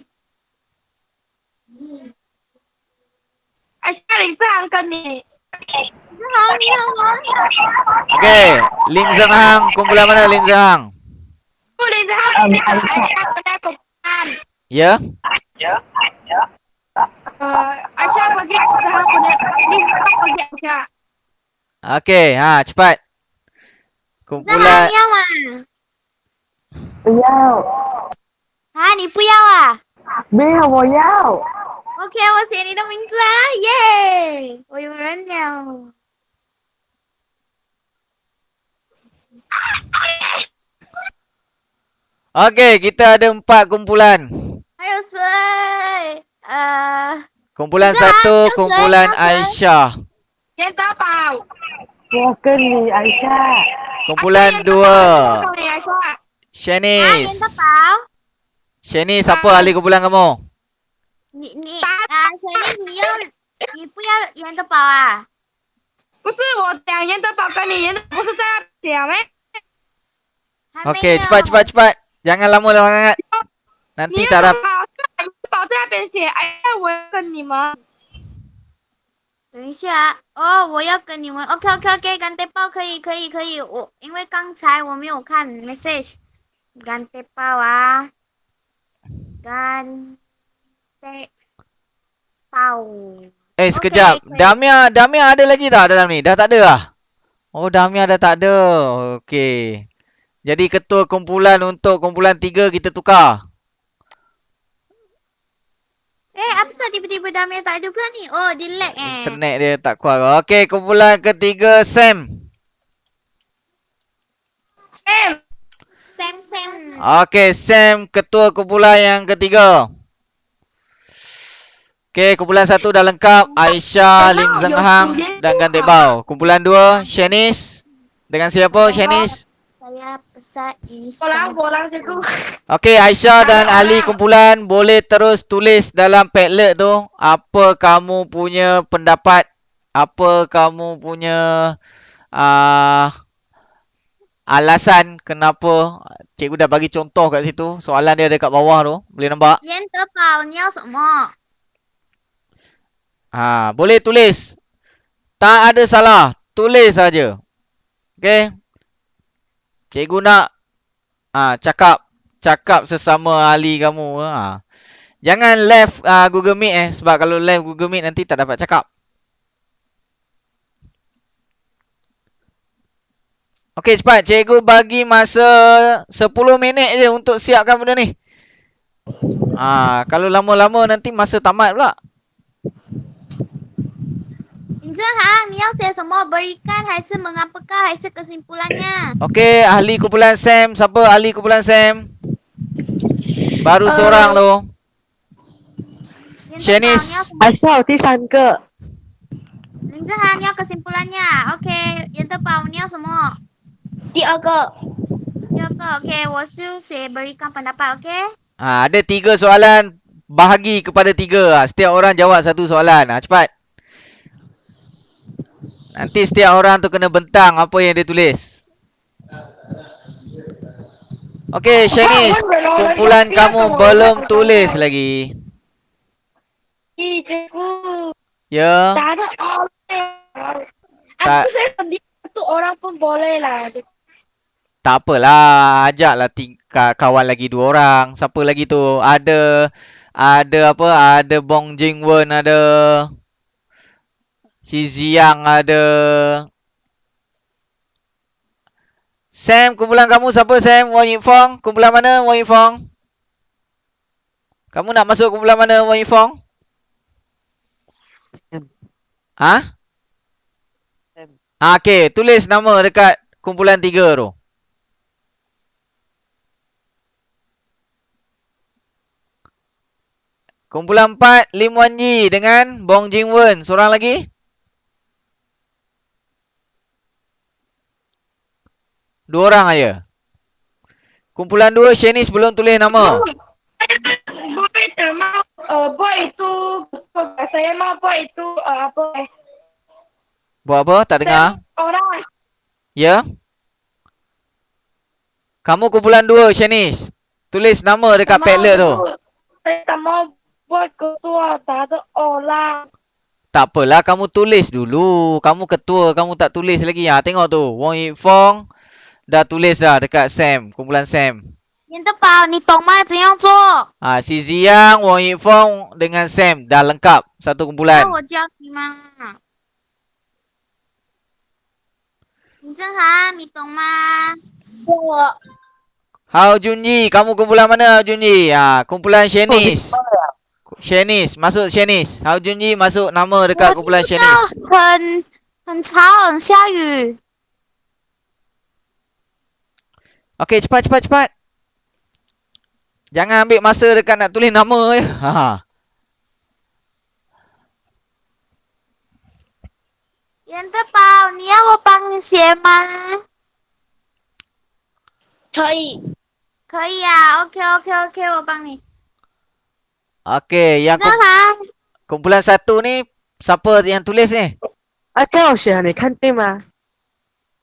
Aisyah ringtang kan ni.
Tiga 好，你好吗？
Okey, Lim Zeng Hang, kumpulan mana Lim Zeng Hang?
Boleh Zahab boleh tak Aisyah pada kumpulan.
Ya?
Aisyah bagi Zahab punya ni Zahab bagi Aisyah.
Okey, cepat.
这好
Kumpulan
你要吗？
不要，
啊，你不要啊
没有，我要。
？OK，我写你的名字啊，耶！我有人了。
Okey, kita ada 4 kumpulan.
还有谁？Kumpulan Zeng Hang,
1,
yang
kumpulan
谁？
Aisyah.
Yang tapau.
我跟你，艾莎。
Kumpulan 2,
Aisyah.
啊，
Shanice.
严德宝，
Shanice, siapa ahli kumpulan kamu?
小丽，你不要严德宝啊？
不是我讲严德宝跟你，严德不是在那讲咩？
还没
Okey,
有
cepat. Jangan lama sangat. Nanti
你
tak
严
ada.
德宝在那边写，哎呀，我要跟你们。
等一下哦，我要跟你们 OK，干爹包可以，我因为刚才我没有看 message， 干爹包啊，干爹包。
Sekejap.
Okey.
Damia ada lagi tak dalam ni? Dah tak ada lah? Oh, Damia dah tak ada. Okey. Jadi ketua kumpulan untuk kumpulan 3 kita tukar.
Apa sebab tiba-tiba Damia tak ada pula ni? Oh, dia lag
Internet dia tak kuat. Okey, kumpulan ketiga Sam.
Sam.
Okey, Sam ketua kumpulan yang ketiga. Okey, kumpulan 1 dah lengkap. Aisyah, Lim Zeng Hang dan Gan Teck Bao. Kumpulan 2, Shanice. Dengan siapa Shanice?
Saya pesan ini
Bolang cikgu.
Okey, Aisyah dan ahli kumpulan boleh terus tulis dalam Padlet tu apa kamu punya pendapat, apa kamu punya alasan kenapa. Cikgu dah bagi contoh kat situ. Soalan dia ada kat bawah tu. Boleh nampak?
严德宝，你要什么？
Boleh tulis. Tak ada salah. Tulis saja. Okey. Cikgu nak cakap sesama ahli kamu. Jangan live Google Meet sebab kalau live Google Meet nanti tak dapat cakap. Okey, cepat. Cikgu bagi masa 10 minit je untuk siapkan benda ni. Kalau lama-lama nanti masa tamat pula.
林正航，你要写什么？Berikan 还是 mengapakah 还是 kesimpulannya？
Okey, ahli kumpulan Sam. Siapa ahli kumpulan Sam? Baru seorang tu.
严德宝，
Shanice
你要什么？
艾莎，我第三个。
林正航，你要 kesimpulannya。OK， 严德宝，你要什么？
第二个，
第二个 OK， 我是写 berikan pendapat OK。
Ada 3 soalan. Bahagi kepada 3. Setiap orang jawab 1 soalan. Cepat. Nanti setiap orang tu kena bentang apa yang dia tulis. Okey, Shanice. Kumpulan kamu belum tulis lagi.
Cikgu.
Ya.
Tak ada orang.
Tak.
Aku saya sendiri satu orang pun boleh lah.
Tak apalah. Ajaklah kawan lagi 2 orang. Siapa lagi tu? Ada apa? Ada Bong Jingwen, ada Si Ziyang, ada Sam. Kumpulan kamu siapa Sam? Wang Yifong. Kumpulan mana Wang Yifong? Kamu nak masuk kumpulan mana Wang Yifong? Okey, tulis nama dekat kumpulan 3 tu. Kumpulan 4, Lim Wan Yi dengan Bong Jingwen. Seorang lagi? 2 orang aja. Kumpulan 2, Shanice belum tulis nama.
Boy mau boy itu saya mau boy itu apa?
Buat apa? Tak dengar?
Orang.
Ya? Kamu kumpulan 2, Shanice. Tulis nama dekat Padlet tu.
Saya tak mau buat ketua, tak ada orang.
Tak apalah, kamu tulis dulu. Kamu ketua, kamu tak tulis lagi. Ha, tengok tu. Wong Yip Fong dah tulis dah dekat Sam. Kumpulan Sam.
连德宝，你懂吗？怎样做？
Ha, si Ziyang, Wong Yip Fong dengan Sam dah lengkap satu
那
kumpulan.
我教你嘛。林正涵，你懂吗？
我
Hao Junyi, kamu kumpulan mana Hao Junyi? Ha, kumpulan Shanice. Shanice, masuk Shanice. Hao Junyi masuk nama
我
dekat
听
kumpulan
不到，
Shanice.
很吵，很下雨。
Okey, cepat. Jangan ambil masa dekat nak tulis nama je. Ha.
连德宝，你要我帮你写吗？
可以，
可以啊，OK，我帮你。
Okey,
林
yang
正涵，
kumpulan satu ni siapa yang tulis ni?
啊，这样写，你看对吗？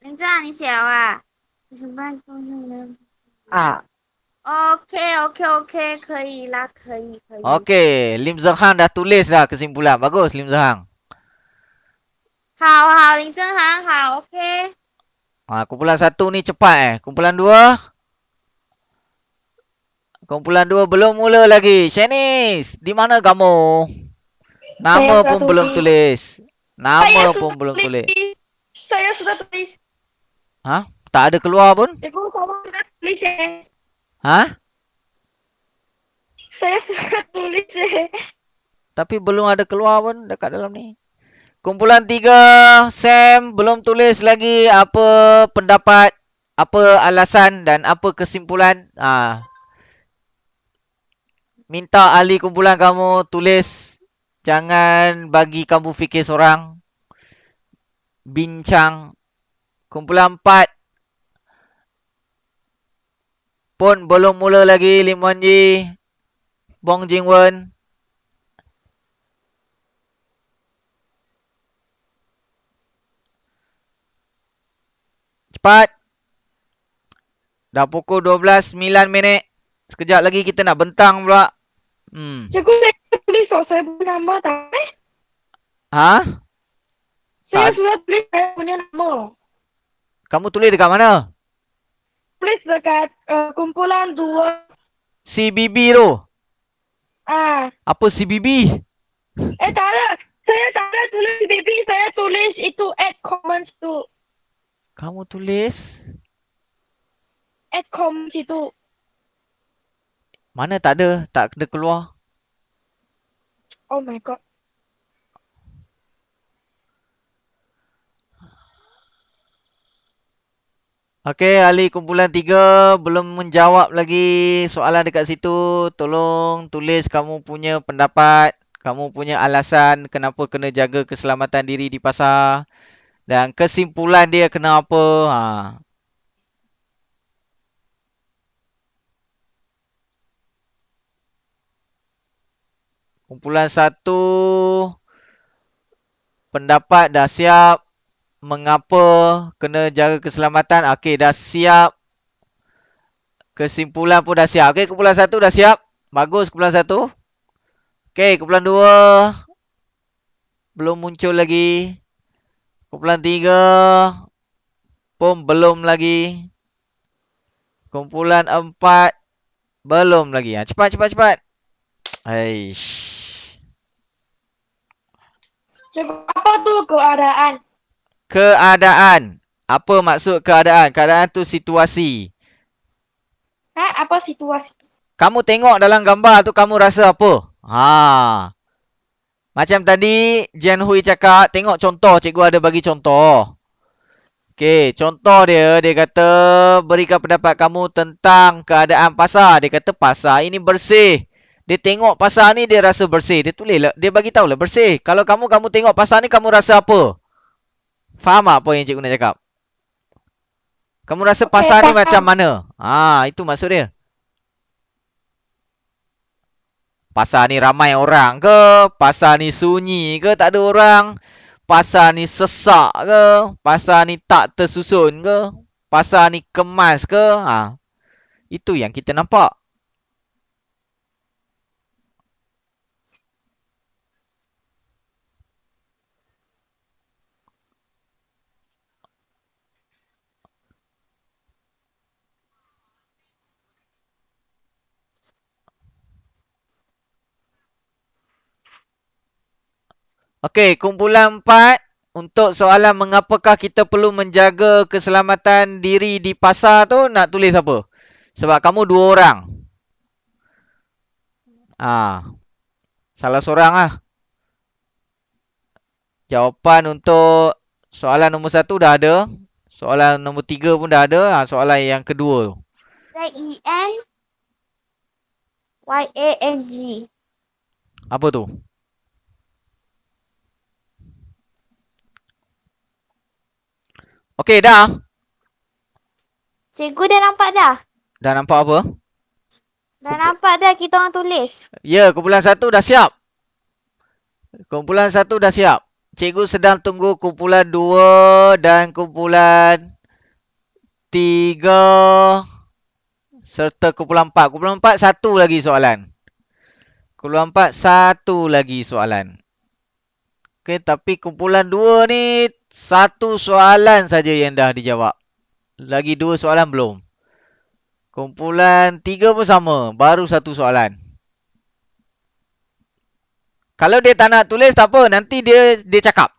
林正涵，你写了啊？你什么东西？
啊，
OK，可以啦，可以。
Okey, Lim Zeng Hang dah tulis dah kesimpulan. Bagus Lim Zeng Hang.
好，林正涵好，OK。
Ha, kumpulan satu ni cepat Kumpulan dua? Kumpulan dua belum mula lagi. Shanice, di mana kamu? Nama
Saya
pun
sudah
belum tulis. Nama
Saya
pun
sudah
belum tulis.
Saya sudah tulis.
Ha? Tak ada keluar pun?
Cikgu, kamu sudah tulis ya?
Ha?
Saya sudah tulis ya.
Tapi belum ada keluar pun dekat dalam ni. Kumpulan tiga, Sam belum tulis lagi apa pendapat, apa alasan dan apa kesimpulan. Minta ahli kumpulan kamu tulis. Jangan bagi kamu fikir seorang. Bincang. Kumpulan 4 pun belum mula lagi. Lim Wan Yi, Bong Jing Wen. Cepat. Dah pukul 12.09. Sekejap lagi kita nak bentang pula.
Cikgu, saya tulis kok. Saya punya nama tak?
Ha?
Saya
Tak.
sudah tulis saya punya nama.
Kamu tulis dekat mana?
Tulis dekat kumpulan 2.
CBB tu. Apa CBB?
Tak ada. Saya tak ada tulis BB. Saya tulis itu add comments tu.
Kamu tulis?
Add comments itu.
Mana tak ada. Tak ada keluar.
Oh my god.
Okey, ahli kumpulan 3 belum menjawab lagi soalan dekat situ. Tolong tulis kamu punya pendapat. Kamu punya alasan kenapa kena jaga keselamatan diri di pasar. Dan kesimpulan dia kenapa. Kumpulan 1 pendapat dah siap. Mengapa kena jaga keselamatan? Okey, dah siap. Kesimpulan pun dah siap. Okey, kumpulan 1 dah siap. Bagus kumpulan 1. Okey, kumpulan 2 belum muncul lagi. Kumpulan 3 pun belum lagi. Kumpulan 4 belum lagi. Cepat. Aish.
Cikgu, apa tu keadaan?
Keadaan. Apa maksud keadaan? Keadaan tu situasi.
Apa situasi?
Kamu tengok dalam gambar tu kamu rasa apa? Macam tadi Jian Hui cakap, tengok contoh, cikgu ada bagi contoh. Okey, contoh dia kata berikan pendapat kamu tentang keadaan pasar. Dia kata pasar ini bersih. Dia tengok pasar ni dia rasa bersih. Dia tulis lah, dia bagi tahulah bersih. Kalau kamu tengok pasar ni kamu rasa apa? Faham tak apa yang cikgu nak cakap? Kamu rasa pasar ni
faham.
macam mana? Itu maksud dia. Pasar ni ramai orang ke? Pasar ni sunyi ke? Tak ada orang? Pasar ni sesak ke? Pasar ni tak tersusun ke? Pasar ni kemas ke? Itu yang kita nampak. Okey, kumpulan 4 untuk soalan mengapakah kita perlu menjaga keselamatan diri di pasar tu nak tulis apa? Sebab kamu 2 orang. Salah seorang lah. Jawapan untuk soalan nombor 1 dah ada. Soalan nombor 3 pun dah ada. Soalan yang kedua tu.
ZENYANG.
Apa tu? Okey, dah.
Cikgu dah nampak dah?
Dah nampak apa?
Dah nampak dah kita orang tulis.
Ya, kumpulan 1 dah siap. Kumpulan 1 dah siap. Cikgu sedang tunggu kumpulan 2 dan kumpulan 3 serta kumpulan 4. Kumpulan 4 satu lagi soalan. Kumpulan 4 satu lagi soalan. Okey, tapi kumpulan 2 ni satu soalan saja yang dah dijawab. Lagi 2 soalan belum. Kumpulan 3 pun sama, baru satu soalan. Kalau dia tak nak tulis tak apa, nanti dia cakap.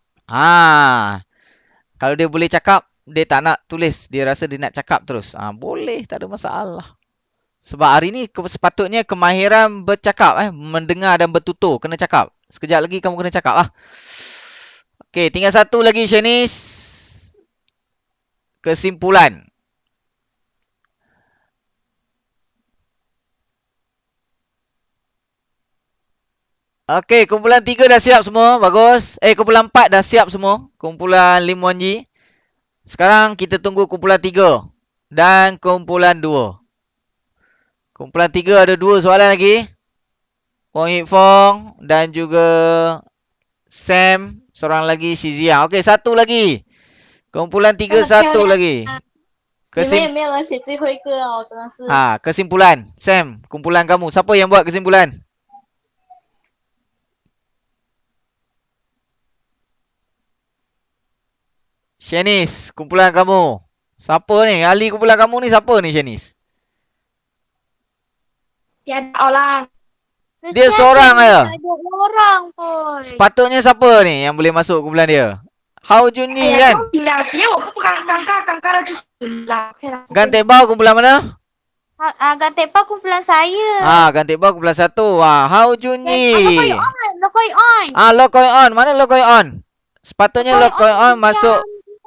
Kalau dia boleh cakap, dia tak nak tulis, dia rasa dia nak cakap terus. Boleh, tak ada masalah. Sebab hari ni sepatutnya kemahiran bercakap, mendengar dan bertutur, kena cakap. Sekejap lagi kamu kena cakap lah. Okey, tinggal satu lagi Shanice. Kesimpulan. Okey, kumpulan 3 dah siap semua. Bagus. Kumpulan 4 dah siap semua. Kumpulan 5 Ji. Sekarang kita tunggu kumpulan 3 dan kumpulan 2. Kumpulan 3 ada 2 soalan lagi. Wong Hip Fong dan juga Sam. Seorang lagi Shizia. Okey, satu lagi. Kumpulan 3 satu lagi.
你们也没有人写最后一个哦，真的是。
Kesimpulan. Sam, kumpulan kamu. Siapa yang buat kesimpulan? Shanice, kumpulan kamu. Siapa ni? Ahli kumpulan kamu ni siapa ni Shanice?
Tiada orang.
Dia seorang aja.
Tak ada orang pun.
Sepatutnya siapa ni yang boleh masuk kumpulan dia? Hao Junyi kan?
因为我不敢尴尬了就是啦。
Gantek Bao kumpulan mana?
Gantek Pau kumpulan saya.
Gantek Bao kumpulan 1. Hao Junyi.
Lokoi on.
Lokoi on. Mana Lokoi on? Sepatutnya Lokoi on masuk.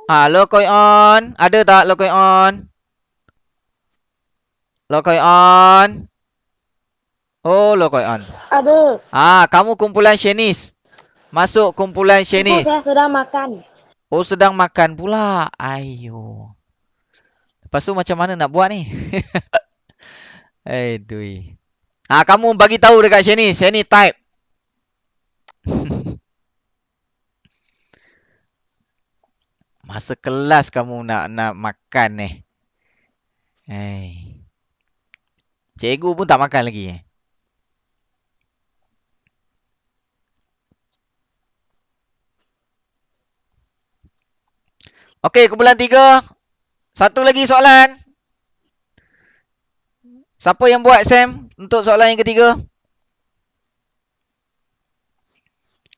Lokoi on. Ada tak Lokoi on? Lokoi on. Oh, Lokoi on.
Ada.
Kamu kumpulan Shanice. Masuk kumpulan Shanice.
Saya sedang makan.
Oh, sedang makan pula. Ayo. Lepas tu macam mana nak buat ni? Aduh. Kamu bagi tahu dekat Shanice. Shanice type. Masa kelas kamu nak makan ni. Cikgu pun tak makan lagi. Okey, kumpulan 3. Satu lagi soalan. Siapa yang buat Sam untuk soalan yang ketiga?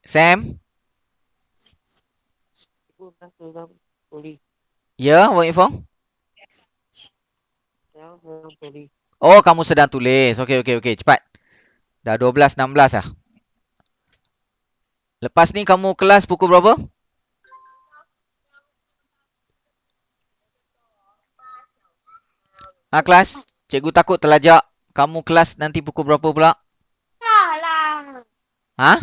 Sam? Ya, Wong Ifong? Oh, kamu sedang tulis. Okey. Cepat. Dah 12.16 lah. Lepas ni kamu kelas pukul berapa? Kelas? Cikgu takut terlajak. Kamu kelas nanti pukul berapa pula?
Salah.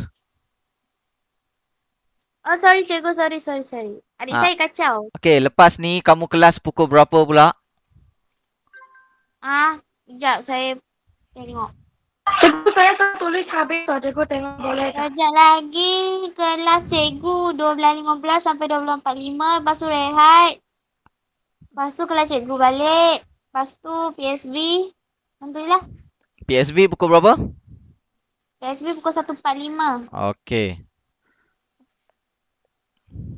Oh, sorry cikgu. Sorry. Adik saya kacau.
Okey, lepas ni kamu kelas pukul berapa pula?
Sekejap saya tengok.
Cikgu saya sudah tulis habis. Cikgu tengok boleh tak?
Sekejap lagi kelas cikgu 12.15 sampai 12.45. Lepas tu rehat. Lepas tu kelas cikgu balik. Lepas tu PSB. Alhamdulillah.
PSB pukul berapa?
PSB pukul 1.45.
Okey.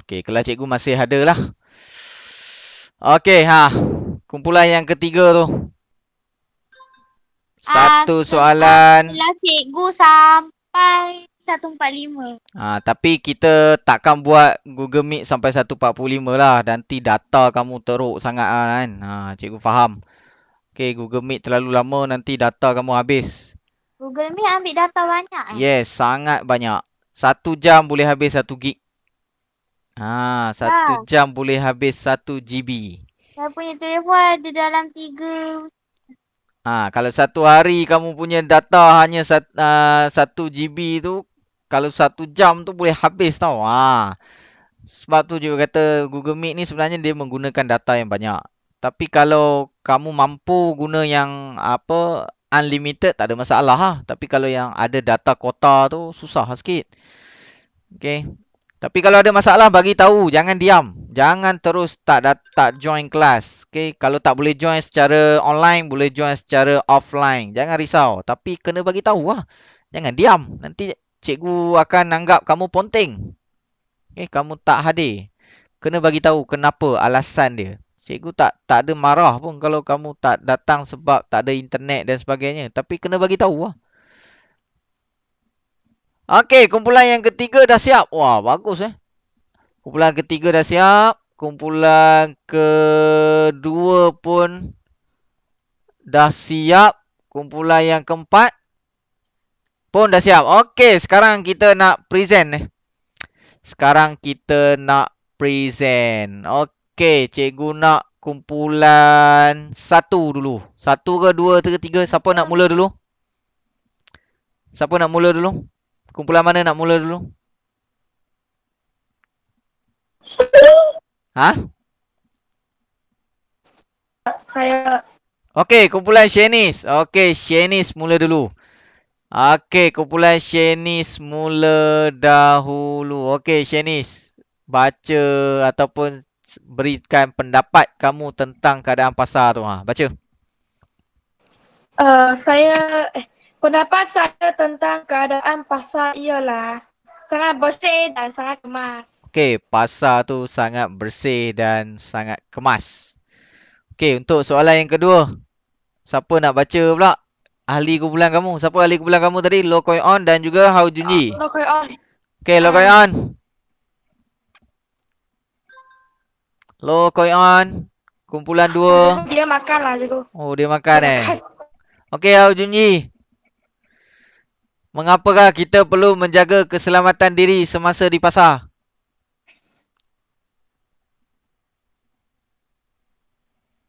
Kelas cikgu masih ada lah. Okey, kumpulan yang ketiga tu. Satu soalan.
Kelas cikgu sampai 145.
Tapi kita takkan buat Google Meet sampai 145 lah. Nanti data kamu teruk sangat kan. Cikgu faham. Okay, Google Meet terlalu lama nanti data kamu habis.
Google Meet ambil data banyak
Yes, sangat banyak. 1 jam boleh habis 1 gig. 1 jam boleh habis 1 GB.
Saya punya telefon ada dalam 3.
Kalau 1 hari kamu punya data hanya 1 GB tu, kalau 1 jam tu boleh habis tau. Sebab tu juga kata Google Meet ni sebenarnya dia menggunakan data yang banyak. Tapi kalau kamu mampu guna yang unlimited, tak ada masalah lah. Tapi kalau yang ada data kuota tu susah sikit. Okay. Tapi kalau ada masalah bagi tahu, jangan diam. Jangan terus tak join kelas. Okay. Kalau tak boleh join secara online, boleh join secara offline. Jangan risau. Tapi kena bagi tahu lah. Jangan diam. Nanti cikgu akan anggap kamu ponteng. Okay. Kamu tak hadir. Kena bagi tahu kenapa alasan dia. Cikgu tak ada marah pun kalau kamu tak datang sebab tak ada internet dan sebagainya. Tapi kena bagi tahu lah. Okey, kumpulan yang ketiga dah siap. Wah, bagus Kumpulan ketiga dah siap. Kumpulan kedua pun dah siap. Kumpulan yang keempat pun dah siap. Okey, sekarang kita nak present Sekarang kita nak present. Okey, cikgu nak kumpulan 1 dulu. 1 ke 2 ke 3? Siapa nak mula dulu? Siapa nak mula dulu? Kumpulan mana nak mula dulu?
Saya.
Okey, kumpulan Shanice. Okey, Shanice mula dulu. Okey, kumpulan Shanice mula dahulu. Okey, Shanice. Baca ataupun berikan pendapat kamu tentang keadaan pasar tu. Baca.
Pendapat saya tentang keadaan pasar ialah sangat bersih dan sangat kemas.
Okey, pasar tu sangat bersih dan sangat kemas. Okey, untuk soalan yang kedua. Siapa nak baca pula? Ahli kumpulan kamu. Siapa ahli kumpulan kamu tadi? Lo Koi On dan juga Hao Junyi.
Lo Koi On.
Okey, Lo Koi On. Lo Koi On. Kumpulan 2.
Dia makan lah cikgu.
Oh, dia makan Okey, Hao Junyi. Mengapakah kita perlu menjaga keselamatan diri semasa di pasar?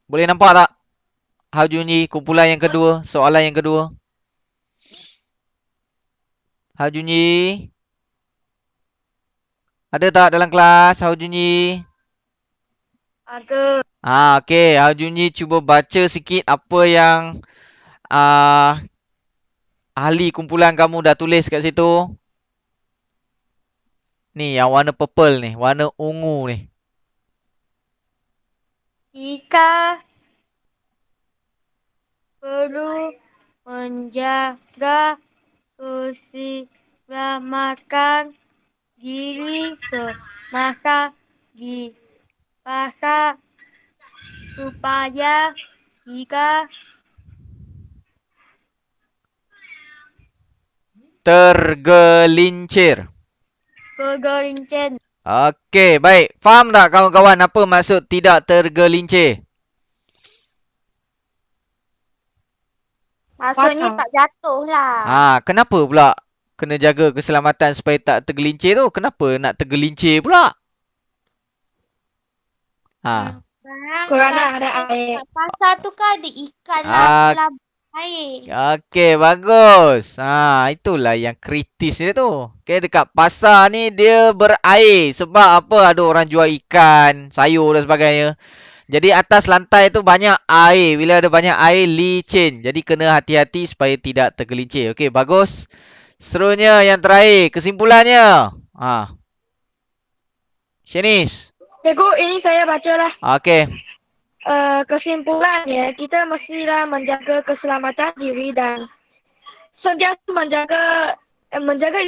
Boleh nampak tak? Hao Junyi, kumpulan yang kedua, soalan yang kedua. Hao Junyi. Ada tak dalam kelas Hao Junyi?
Ada.
Okey, Hao Junyi cuba baca sikit apa yang ahli kumpulan kamu dah tulis kat situ. Ni yang warna purple ni, warna ungu ni.
Kita perlu menjaga keselamatan diri semasa di pasar supaya kita
tergelincir. Okey, baik. Faham tak kawan-kawan apa maksud tidak tergelincir?
Maksudnya tak jatuh lah.
Kenapa pula kena jaga keselamatan supaya tak tergelincir tu? Kenapa nak tergelincir pula?
Kerana ada air.
Pasar tu kan ada ikan lah dalam air.
Okey, bagus. Itulah yang kritis dia tu. Okey, dekat pasar ni dia berair. Sebab apa? Ada orang jual ikan, sayur dan sebagainya. Jadi atas lantai tu banyak air. Bila ada banyak air, licin. Jadi kena hati-hati supaya tidak tergelincir. Okey, bagus. Seterusnya yang terakhir, kesimpulannya. Shanice.
Cikgu, ini saya bacalah.
Okey.
Kesimpulannya, kita mestilah menjaga keselamatan diri dan sentiasa menjaga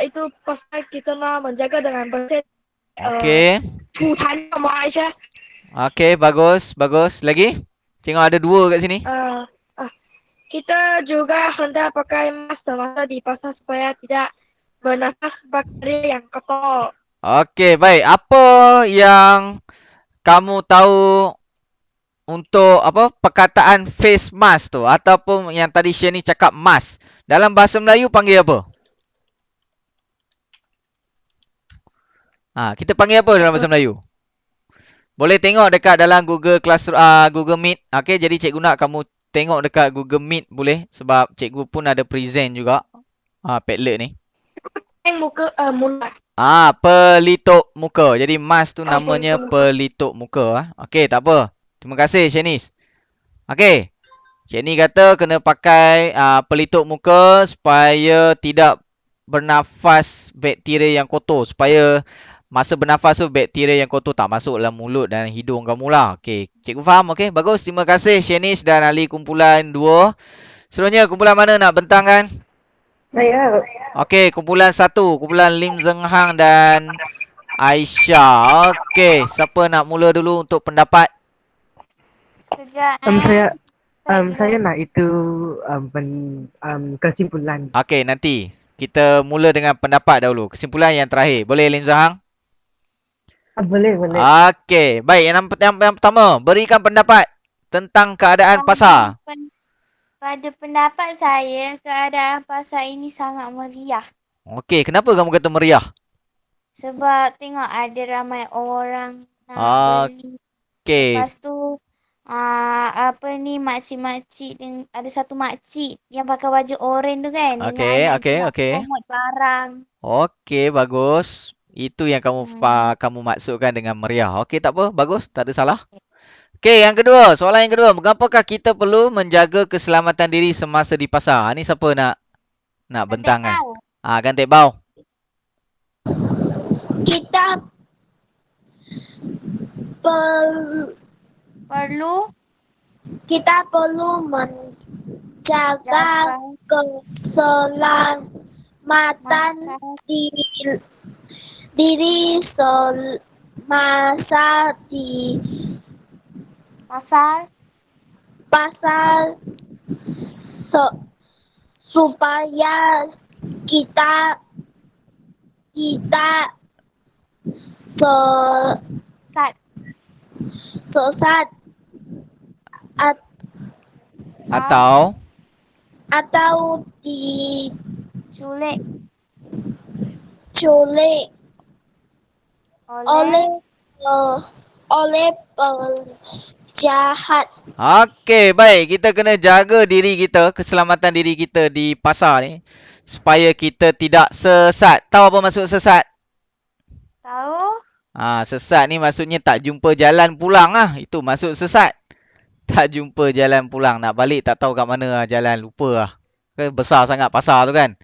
itu pasar kita mau menjaga dengan bersih.
Okey.
Hutan Malaysia.
Okey, bagus, bagus. Lagi? Tengok ada 2 kat sini.
Kita juga hendak pakai mask semasa di pasar supaya tidak bernafas bakteri yang kotor.
Okey, baik. Apa yang kamu tahu untuk apa perkataan face mask tu ataupun yang tadi Shani cakap mask? Dalam bahasa Melayu panggil apa? Kita panggil apa dalam bahasa Melayu? Boleh tengok dekat dalam Google Google Meet. Okey, jadi cikgu nak kamu tengok dekat Google Meet boleh sebab cikgu pun ada present juga. Padlet ni.
Yang muka mulut.
Pelitup muka. Jadi mask tu namanya
pelitup muka.
pelitup muka. Okey, tak apa. Terima kasih Shanice. Okey. Shani kata kena pakai pelitup muka supaya tidak bernafas bakteria yang kotor. Supaya masa bernafas tu bakteria yang kotor tak masuk dalam mulut dan hidung kamu lah. Okey, cikgu faham. Okey, bagus. Terima kasih Shanice dan ahli kumpulan 2. Seterusnya kumpulan mana nak bentang kan?
Saya.
Okey, kumpulan 1. Kumpulan Lim Zeng Hang dan Aisyah. Okey, siapa nak mula dulu untuk pendapat?
Sekejap.
Saya nak itu kesimpulan.
Okey, nanti kita mula dengan pendapat dahulu. Kesimpulan yang terakhir. Boleh Lim Zeng Hang?
Boleh.
Okey, baik. Yang pertama, berikan pendapat tentang keadaan pasar.
Pada pendapat saya, keadaan pasar ini sangat meriah.
Okey, kenapa kamu kata meriah?
Sebab tengok ada ramai orang nak beli.
Okey.
Lepas tu, makcik-makcik, ada satu makcik yang pakai baju oranye tu kan.
Okey.
Promote barang.
Okey, bagus. Itu yang kamu maksudkan dengan meriah. Okey, tak apa. Bagus, tak ada salah. Okey, yang kedua. Soalan yang kedua. Mengapakah kita perlu menjaga keselamatan diri semasa di pasar? Ni siapa nak bentang kan? Gantik bau.
Kita perlu menjaga keselamatan diri semasa di pasar supaya kita sesat atau diculik oleh penjahat.
Okey, baik. Kita kena jaga diri kita, keselamatan diri kita di pasar ni supaya kita tidak sesat. Tahu apa maksud sesat?
Tahu?
Sesat ni maksudnya tak jumpa jalan pulang lah. Itu maksud sesat. Tak jumpa jalan pulang. Nak balik tak tahu kat mana jalan. Lupa lah. Besar sangat pasar tu kan.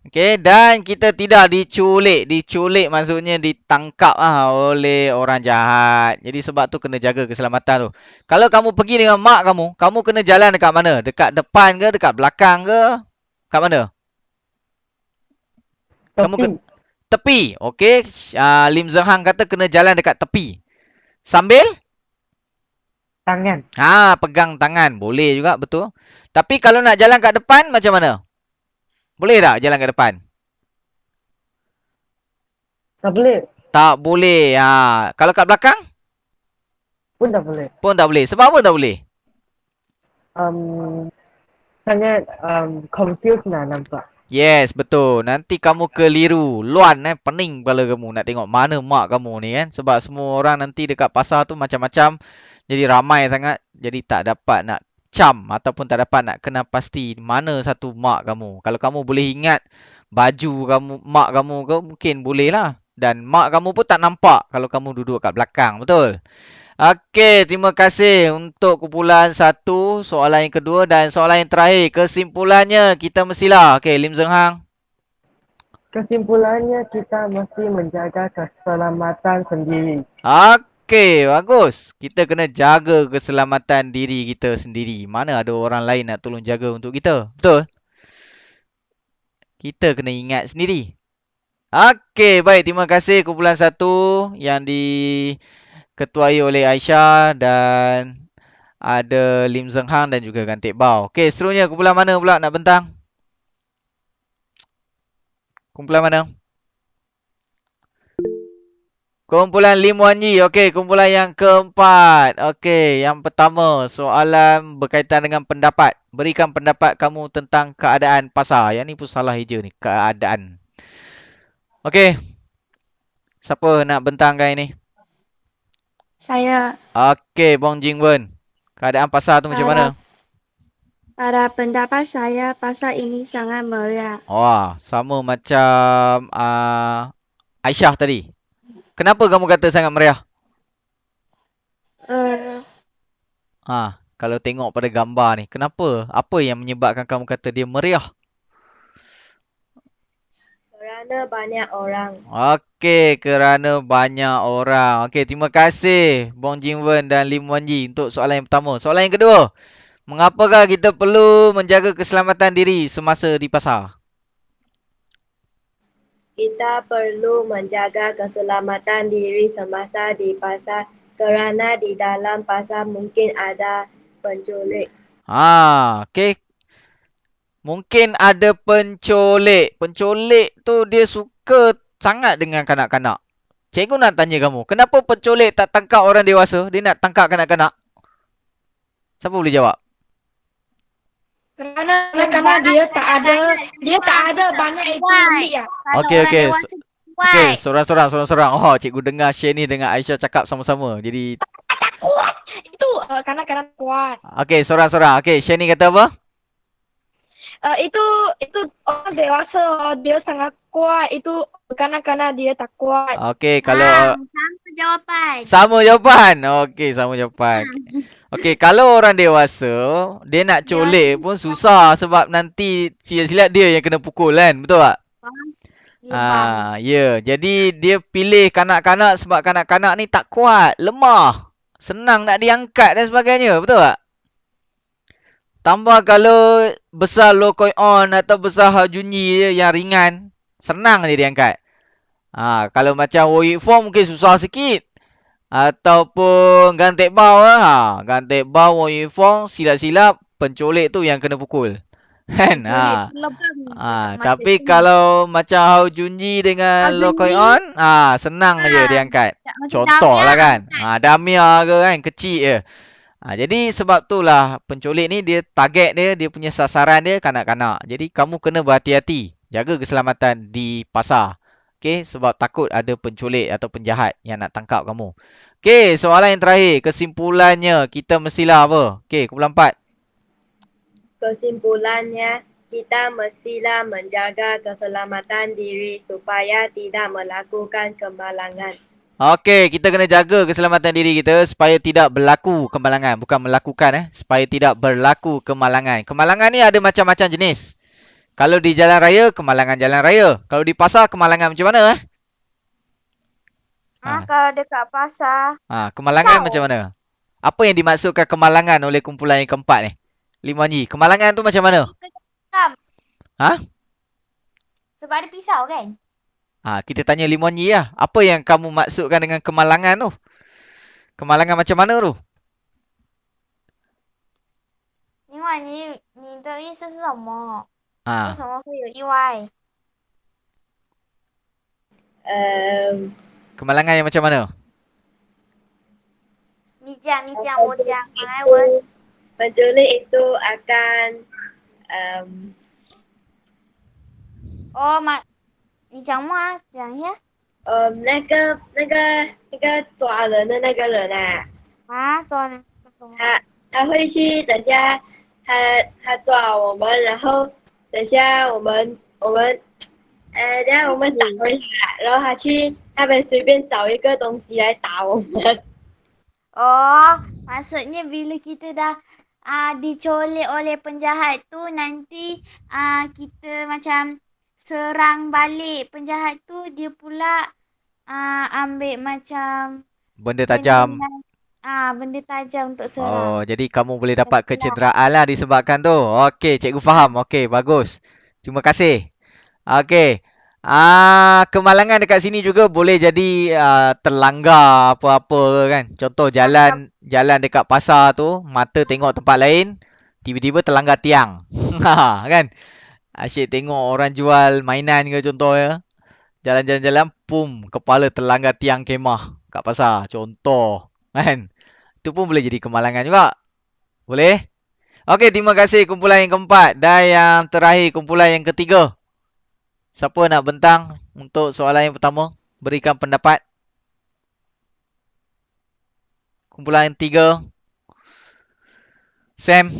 Okey, dan kita tidak diculik. Diculik maksudnya ditangkap oleh orang jahat. Jadi sebab tu kena jaga keselamatan tu. Kalau kamu pergi dengan mak kamu kena jalan dekat mana? Dekat depan ke? Dekat belakang ke? Kat mana? Tepi. Okey. Lim Zeng Hang kata kena jalan dekat tepi. Sambil?
Tangan.
Pegang tangan. Boleh juga, betul. Tapi kalau nak jalan kat depan, macam mana? Boleh tak jalan kat depan?
Tak boleh.
Tak boleh. Kalau kat belakang?
Pun tak boleh.
Pun tak boleh. Sebab apa tak boleh?
Sangat confused nak nampak.
Yes, betul. Nanti kamu keliru. Luan pening kepala kamu nak tengok mana mak kamu ni kan. Sebab semua orang nanti dekat pasar tu macam-macam. Jadi ramai sangat. Jadi tak dapat nak cam ataupun tak dapat nak kenal pasti mana satu mak kamu. Kalau kamu boleh ingat baju mak kamu ke mungkin boleh lah. Dan mak kamu pun tak nampak kalau kamu duduk kat belakang. Betul? Okey, terima kasih untuk kumpulan 1, soalan yang kedua dan soalan yang terakhir. Kesimpulannya kita mestilah. Okey, Lim Zeng Hang.
Kesimpulannya kita mesti menjaga keselamatan sendiri.
Okey, bagus. Kita kena jaga keselamatan diri kita sendiri. Mana ada orang lain nak tolong jaga untuk kita. Betul? Kita kena ingat sendiri. Okey, baik. Terima kasih kumpulan 1 yang diketuai oleh Aisyah dan ada Lim Zeng Hang dan juga Gantik Bao. Okey, seterusnya kumpulan mana pula nak bentang? Kumpulan mana? Kumpulan Lim Wan Yi. Okey, kumpulan yang keempat. Okey, yang pertama, soalan berkaitan dengan pendapat. Berikan pendapat kamu tentang keadaan pasar. Yang ni pun salah hija ni, keadaan. Okey, siapa nak bentangkan ini?
Saya,
Okey, Bong Jingwen. Keadaan pasar tu macam mana?
pada pendapat saya, pasar ini sangat meriah.
Wah, sama macam Aisyah tadi. Kenapa kamu kata sangat meriah?
Eh,
Kalau tengok pada gambar ni, kenapa? Apa yang menyebabkan kamu kata dia meriah?
Kerana banyak orang.
Okey, kerana banyak orang. Okey, terima kasih Bong Jingwen dan Lim Wan Yi untuk soalan yang pertama. Soalan yang kedua, mengapakah kita perlu menjaga keselamatan diri semasa di pasar?
Kita perlu menjaga keselamatan diri semasa di pasar kerana di dalam pasar mungkin ada penculik.
Okey. Mungkin ada penculik. Penculik tu dia suka sangat dengan kanak-kanak. Cikgu nak tanya kamu, kenapa penculik tak tangkap orang dewasa? Dia nak tangkap kanak-kanak. Siapa boleh jawab?
Kerana dia tak ada banyak aktiviti ya.
Kalau
Okey,
orang
okey.
dewasa
Okey,
buat.
sorang-sorang. Oh, cikgu dengar Shani dengan Aisyah cakap sama-sama. Jadi,
Kuat. Itu kanak-kanak kuat.
okey, sorang-sorang. Okey, Shani kata apa?
Itu orang dewasa dia sangat kuat. Itu kanak-kanak dia tak kuat.
Okey, kalau
Sama jawapan.
sama jawapan. Okey, sama jawapan. Okey, kalau orang dewasa, dia nak colik pun susah sebab nanti silat-silat dia yang kena pukul kan? Betul tak? Ya. Jadi dia pilih kanak-kanak sebab kanak-kanak ni tak kuat, lemah, senang nak diangkat dan sebagainya. Betul tak? Tambah kalau besar low coin on atau besar Junyi je yang ringan, senang je diangkat. Kalau macam Woyik Form mungkin susah sikit. Ataupun Gantek Bau lah. Gantek Bau, Woyik Form, silap-silap, penculik tu yang kena pukul. Kan? Tapi kalau macam Hao Junji dengan
Hao
low coin
Junji.
on, senang je diangkat.
Macam
Contoh
Damia
lah kan. Damia ke kan, kecil je. Jadi sebab itulah penculik ni dia target dia punya sasaran dia kanak-kanak. Jadi kamu kena berhati-hati. Jaga keselamatan di pasar. Okey, sebab takut ada penculik atau penjahat yang nak tangkap kamu. Okey, soalan yang terakhir. Kesimpulannya kita mestilah apa? Okey, kumpulan 4.
Kesimpulannya, kita mestilah menjaga keselamatan diri supaya tidak melakukan kemalangan.
Okey, kita kena jaga keselamatan diri kita supaya tidak berlaku kemalangan. Bukan melakukan supaya tidak berlaku kemalangan. Kemalangan ni ada macam-macam jenis. Kalau di jalan raya, kemalangan jalan raya. Kalau di pasar, kemalangan macam mana
Kalau dekat pasar.
Kemalangan
Risau.
macam mana? Apa yang dimaksudkan kemalangan oleh kumpulan yang keempat ni? Lim Wan Yi, kemalangan tu macam mana?
Sebab ada pisau kan?
Kita tanya Lim Wan Yi lah. Apa yang kamu maksudkan dengan kemalangan tu? Kemalangan macam mana tu?
另外你的意思是什么？为
Ha.
什么会有意外？
Kemalangan yang macam mana?
你讲，我讲，马来文。
Penculik itu akan
你讲嘛，讲一下。
那个抓人的那个人
抓人？
他会去等下他抓我们，然后等下我们等下我们打回来，然后他去那边随便找一个东西来打我们。
Maksudnya bila kita dah dicolik oleh penjahat tu nanti kita macam serang balik penjahat tu, dia pula ambil macam
Benda tajam.
benda tajam untuk serang.
Jadi kamu boleh dapat kecederaan lah disebabkan tu. Okey, cikgu faham. Okey, bagus. Terima kasih. Okey. Kemalangan dekat sini juga boleh jadi terlanggar apa-apa kan. Contoh jalan dekat pasar tu, mata tengok tempat lain, tiba-tiba terlanggar tiang. Kan? Asyik tengok orang jual mainan ke contohnya. Jalan-jalan-jalan, pum, kepala terlanggar tiang kemah kat pasar. Contoh. Kan? Itu pun boleh jadi kemalangan juga. Boleh? Okey, terima kasih kumpulan yang keempat. Dan yang terakhir, kumpulan yang ketiga. Siapa nak bentang untuk soalan yang pertama? Berikan pendapat. Kumpulan yang tiga. Sam.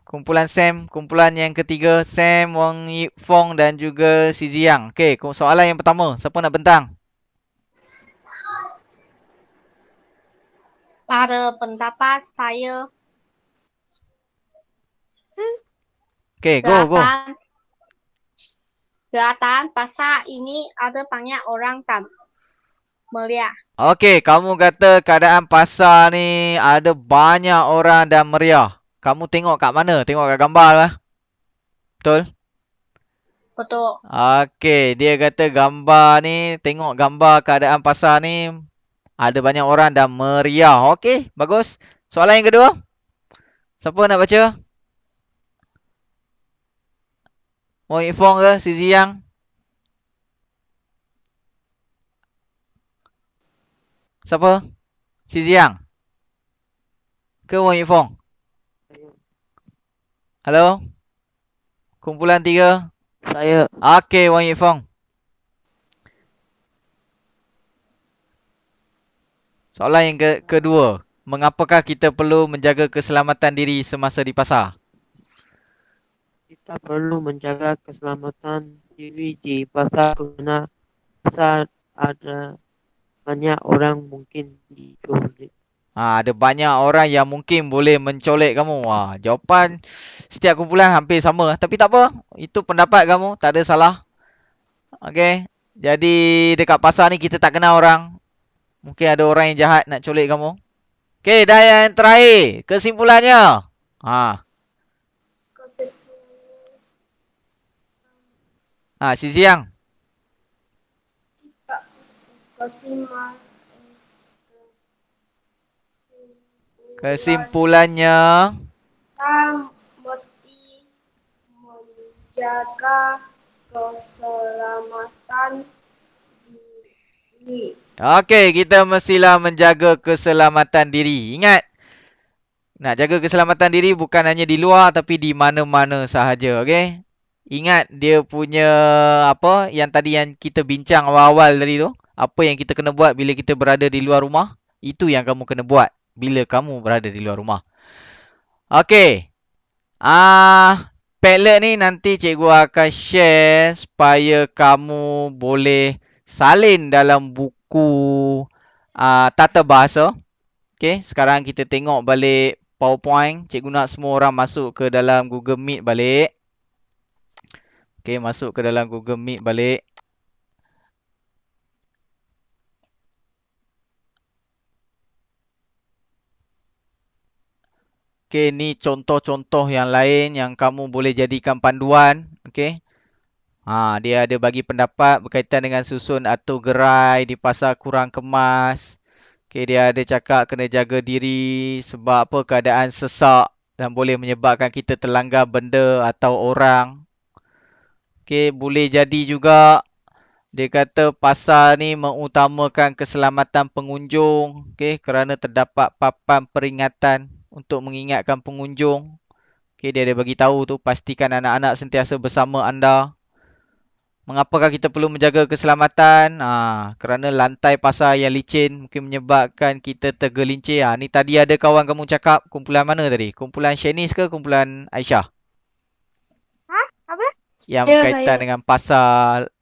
Kumpulan Sam. Kumpulan yang ketiga. Sam, Wang Yip Fong dan juga si Jiang. Okey, soalan yang pertama. Siapa nak bentang?
Pada pendapat saya,
Okey, go.
kelihatan pasar ini ada banyak orang tak melihat.
Okey, kamu kata keadaan pasar ni ada banyak orang dan meriah. Kamu tengok kat mana? Tengok kat gambar lah. Betul?
Betul.
Okey, dia kata gambar ni, tengok gambar keadaan pasar ni ada banyak orang dan meriah. Okey, bagus. Soalan yang kedua. Siapa nak baca? Wang Yifong ke? Si Ziyang? Siapa? Si Ziyang? Ke Wang Yifong? Halo? Kumpulan 3.
Saya.
Okey, Wang Yifong. Soalan yang kedua. Mengapakah kita perlu menjaga keselamatan diri semasa di pasar?
Kita perlu menjaga keselamatan diri di pasar kerana pasar ada banyak orang mungkin diculik.
Ada banyak orang yang mungkin boleh mencolek kamu. Jawapan setiap kumpulan hampir sama. Tapi tak apa. Itu pendapat kamu. Tak ada salah. Okey. Jadi dekat pasar ni kita tak kenal orang. Mungkin ada orang yang jahat nak colek kamu. Okey, dan yang terakhir. Kesimpulannya. Si Jiang. Kesimpulannya.
Kita mesti menjaga keselamatan diri.
Okey, kita mestilah menjaga keselamatan diri. Ingat. Nak jaga keselamatan diri bukan hanya di luar tapi di mana-mana sahaja. Okey. Ingat dia punya apa yang tadi yang kita bincang awal-awal tadi tu. Apa yang kita kena buat bila kita berada di luar rumah. Itu yang kamu kena buat bila kamu berada di luar rumah. Okey. Padlet ni nanti cikgu akan share supaya kamu boleh salin dalam buku tata bahasa. Okey, sekarang kita tengok balik PowerPoint. Cikgu nak semua orang masuk ke dalam Google Meet balik. Okey, masuk ke dalam Google Meet balik. Okey, ni contoh-contoh yang lain yang kamu boleh jadikan panduan. Okey. Dia ada bagi pendapat berkaitan dengan susun atau gerai di pasar kurang kemas. Okey, dia ada cakap kena jaga diri sebab apa keadaan sesak dan boleh menyebabkan kita terlanggar benda atau orang. Okey, boleh jadi juga dia kata pasar ni mengutamakan keselamatan pengunjung. Okey, kerana terdapat papan peringatan untuk mengingatkan pengunjung. Okey, dia ada bagi tahu tu pastikan anak-anak sentiasa bersama anda. Mengapakah kita perlu menjaga keselamatan? Kerana lantai pasar yang licin mungkin menyebabkan kita tergelincir. Ni tadi ada kawan kamu cakap kumpulan mana tadi? Kumpulan Shanice ke kumpulan Aisyah?
Apa?
Yang berkaitan dengan pasar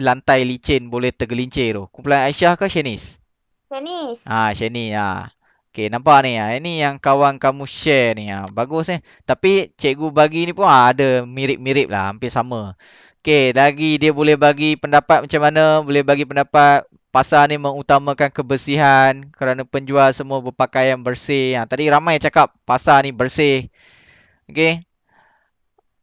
lantai licin boleh tergelincir tu. Kumpulan Aisyah ke Shanice?
Shanice.
Shanice. Okey, nampak ni. Ini yang kawan kamu share ni. Bagus ni. Tapi cikgu bagi ni pun ada mirip-mirip lah. Hampir sama. Okey, lagi dia boleh bagi pendapat macam mana. Boleh bagi pendapat pasar ni mengutamakan kebersihan. Kerana penjual semua berpakaian bersih. Tadi ramai cakap pasar ni bersih. Okey.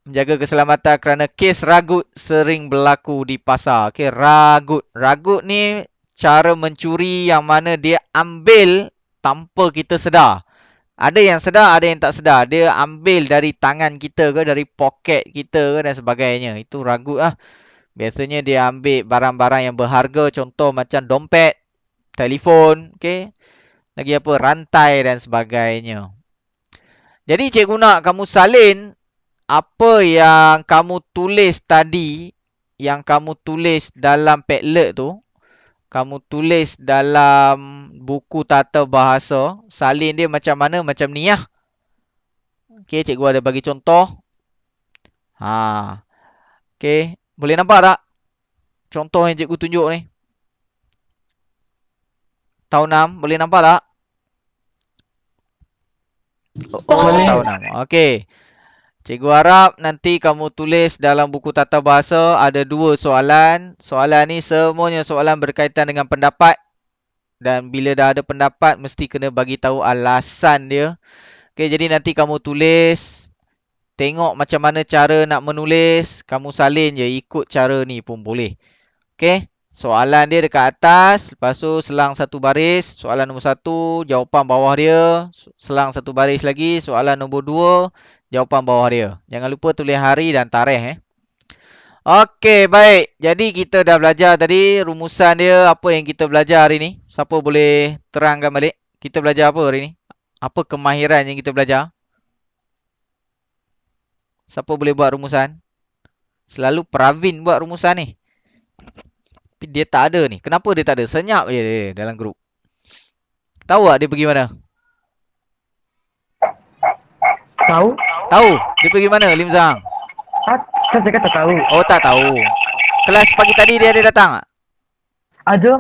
Menjaga keselamatan kerana kes ragut sering berlaku di pasar. Okey, ragut. Ragut ni cara mencuri yang mana dia ambil tanpa kita sedar. Ada yang sedar, ada yang tak sedar. Dia ambil dari tangan kita ke, dari poket kita ke dan sebagainya. Itu ragut lah. Biasanya dia ambil barang-barang yang berharga. Contoh macam dompet, telefon, okay? Lagi apa, rantai dan sebagainya. Jadi cikgu nak kamu salin apa yang kamu tulis tadi, yang kamu tulis dalam Padlet tu, kamu tulis dalam buku tata bahasa, salin dia macam mana? Macam ni lah. Okey, cikgu ada bagi contoh. Ha. Okey, boleh nampak tak? Contoh yang cikgu tunjuk ni. Tahun 6, boleh nampak tak? Tahun 6. Okey. Cikgu harap nanti kamu tulis dalam buku tata bahasa ada 2 soalan. Soalan ni semuanya soalan berkaitan dengan pendapat. Dan bila dah ada pendapat, mesti kena bagi tahu alasan dia. Okey, jadi nanti kamu tulis. Tengok macam mana cara nak menulis. Kamu salin je, ikut cara ni pun boleh. Okey, soalan dia dekat atas. Lepas tu selang satu baris. Soalan nombor 1, jawapan bawah dia. Selang satu baris lagi. Soalan nombor 2, jawapan bawah dia. Jangan lupa tulis hari dan tarikh. Okey, baik. Jadi kita dah belajar tadi rumusan dia, apa yang kita belajar hari ni. Siapa boleh terangkan balik? Kita belajar apa hari ni? Apa kemahiran yang kita belajar? Siapa boleh buat rumusan? Selalu Pravin buat rumusan ni. Tapi dia tak ada ni. Kenapa dia tak ada? Senyap je dia dalam grup. Tahu tak dia pergi mana?
Tahu?
Tahu? Dia pergi mana, Lim Zhang?
Kan saya kata tahu.
Oh, tak tahu. Kelas pagi tadi dia ada datang tak?
Ada?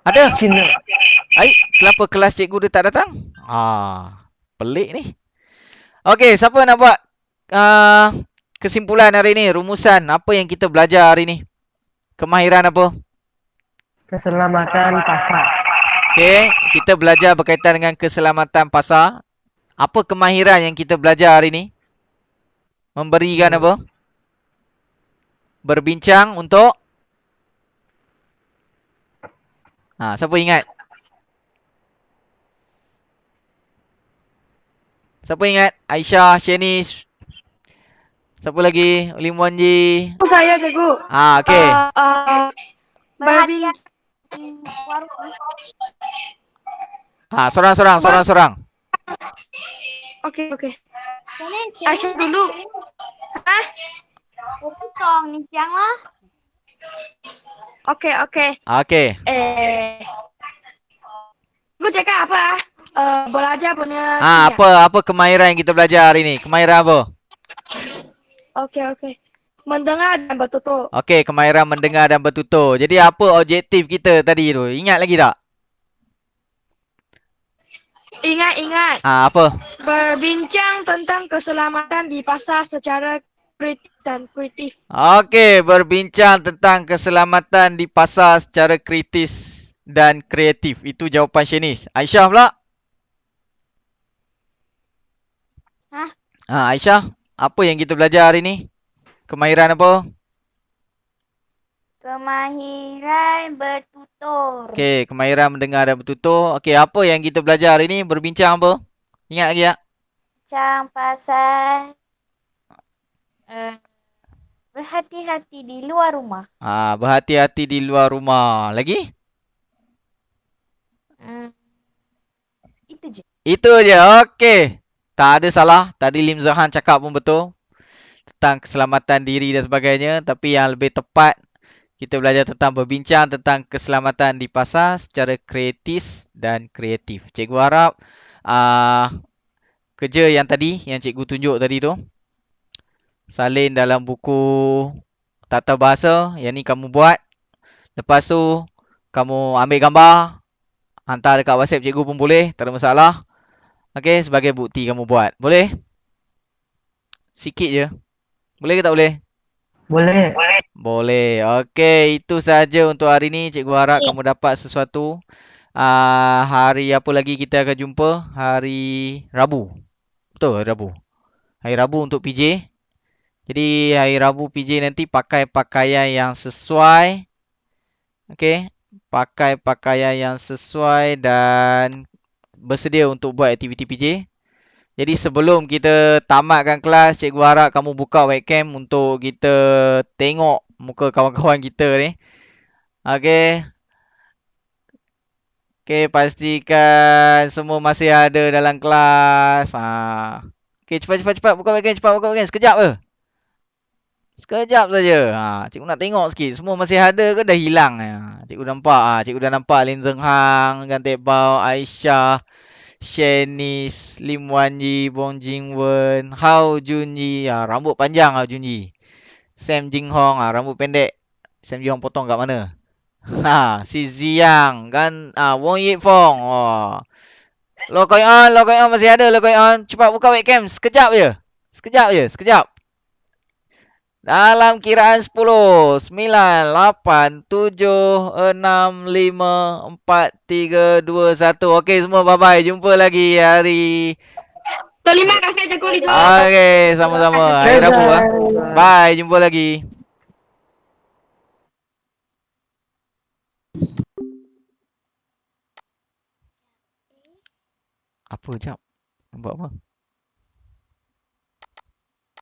Ada?
Cina.
Kenapa kelas cikgu dia tak datang? Pelik ni. Okey, siapa nak buat kesimpulan hari ni? Rumusan apa yang kita belajar hari ni? Kemahiran apa?
Keselamatan pasar.
Okey, kita belajar berkaitan dengan keselamatan pasar. Apa kemahiran yang kita belajar hari ni? Memberikan apa? Berbincang untuk siapa ingat? Siapa ingat? Aisyah, Shanish. Siapa lagi? Lim Wan Ji.
Saya cikgu.
Okey.
Berhati-hati di luar rumah.
Sorang-sorang.
Okey.
Shanish,
Aisyah dulu.
kopi tong ni Chang lah.
Okey.
Okey.
Cikgu cakap apa? Belajar punya.
Apa kemahiran yang kita belajar hari ni? Kemahiran apa?
Okey. Mendengar dan bertutur.
Okey, kemahiran mendengar dan bertutur. Jadi apa objektif kita tadi tu? Ingat lagi tak?
Ingat.
Apa?
Berbincang tentang keselamatan di pasar secara kritis dan kreatif.
Okey, berbincang tentang keselamatan di pasar secara kritis dan kreatif. Itu jawapan Shanish. Aisyah pula? Aisyah, apa yang kita belajar hari ni? Kemahiran apa?
Kemahiran bertutur.
Okey, kemahiran mendengar dan bertutur. Okey, apa yang kita belajar hari ni? Berbincang apa? Ingat lagi tak?
Bincang pasal berhati-hati di luar rumah.
Berhati-hati di luar rumah. Lagi?
Itu je.
Itu je. Okey. Tak ada salah. Tadi Lim Zahan cakap pun betul. Tentang keselamatan diri dan sebagainya. Tapi yang lebih tepat, kita belajar tentang berbincang tentang keselamatan di pasar secara kreatif dan kreatif. Cikgu harap kerja yang tadi, yang cikgu tunjuk tadi tu, salin dalam buku tata bahasa. Yang ni kamu buat. Lepas tu, kamu ambil gambar. Hantar dekat WhatsApp cikgu pun boleh. Tak ada masalah. Okey, sebagai bukti kamu buat. Boleh? Sikit je. Boleh ke tak boleh? Boleh. Okey, itu saja untuk hari ni. Cikgu harap kamu dapat sesuatu. Hari apa lagi kita akan jumpa? Hari Rabu. Betul, hari Rabu. Hari Rabu untuk PJ. Jadi, hari Rabu PJ nanti pakai pakaian yang sesuai. Okey. Pakai pakaian yang sesuai dan bersedia untuk buat aktiviti PJ. Jadi sebelum kita tamatkan kelas, cikgu harap kamu buka webcam untuk kita tengok muka kawan-kawan kita ni. Okey. Okey, pastikan semua masih ada dalam kelas. Okey, cepat buka webcam, cepat buka webcam. Sekejap je. Sekejap saja. Cikgu nak tengok sikit. Semua masih ada ke dah hilang? Cikgu nampak. Cikgu dah nampak Lin Zeng Hang, Gantek Bao, Aisyah, Shanice, Lim Wan Yi, Bong Jing Wen, Hao Jun Yi. Rambut panjang Hao Jun Yi. Sam Jing Hong, rambut pendek. Sam Jing Hong potong kat mana? Si Ziyang kan. Wong Yip Fong. Lo Koi On masih ada Lo Koi On. Cepat buka webcam. Sekejap je. Sekejap. Dalam kiraan 10, 9, 8, 7, 6, 5, 4, 3, 2, 1. Okey semua bye-bye. Jumpa lagi hari.
Terima kasih Cikgu Rizal.
Okey, sama-sama. Hari Rabu ah. Bye, jumpa lagi. Apa jap? Nampak apa?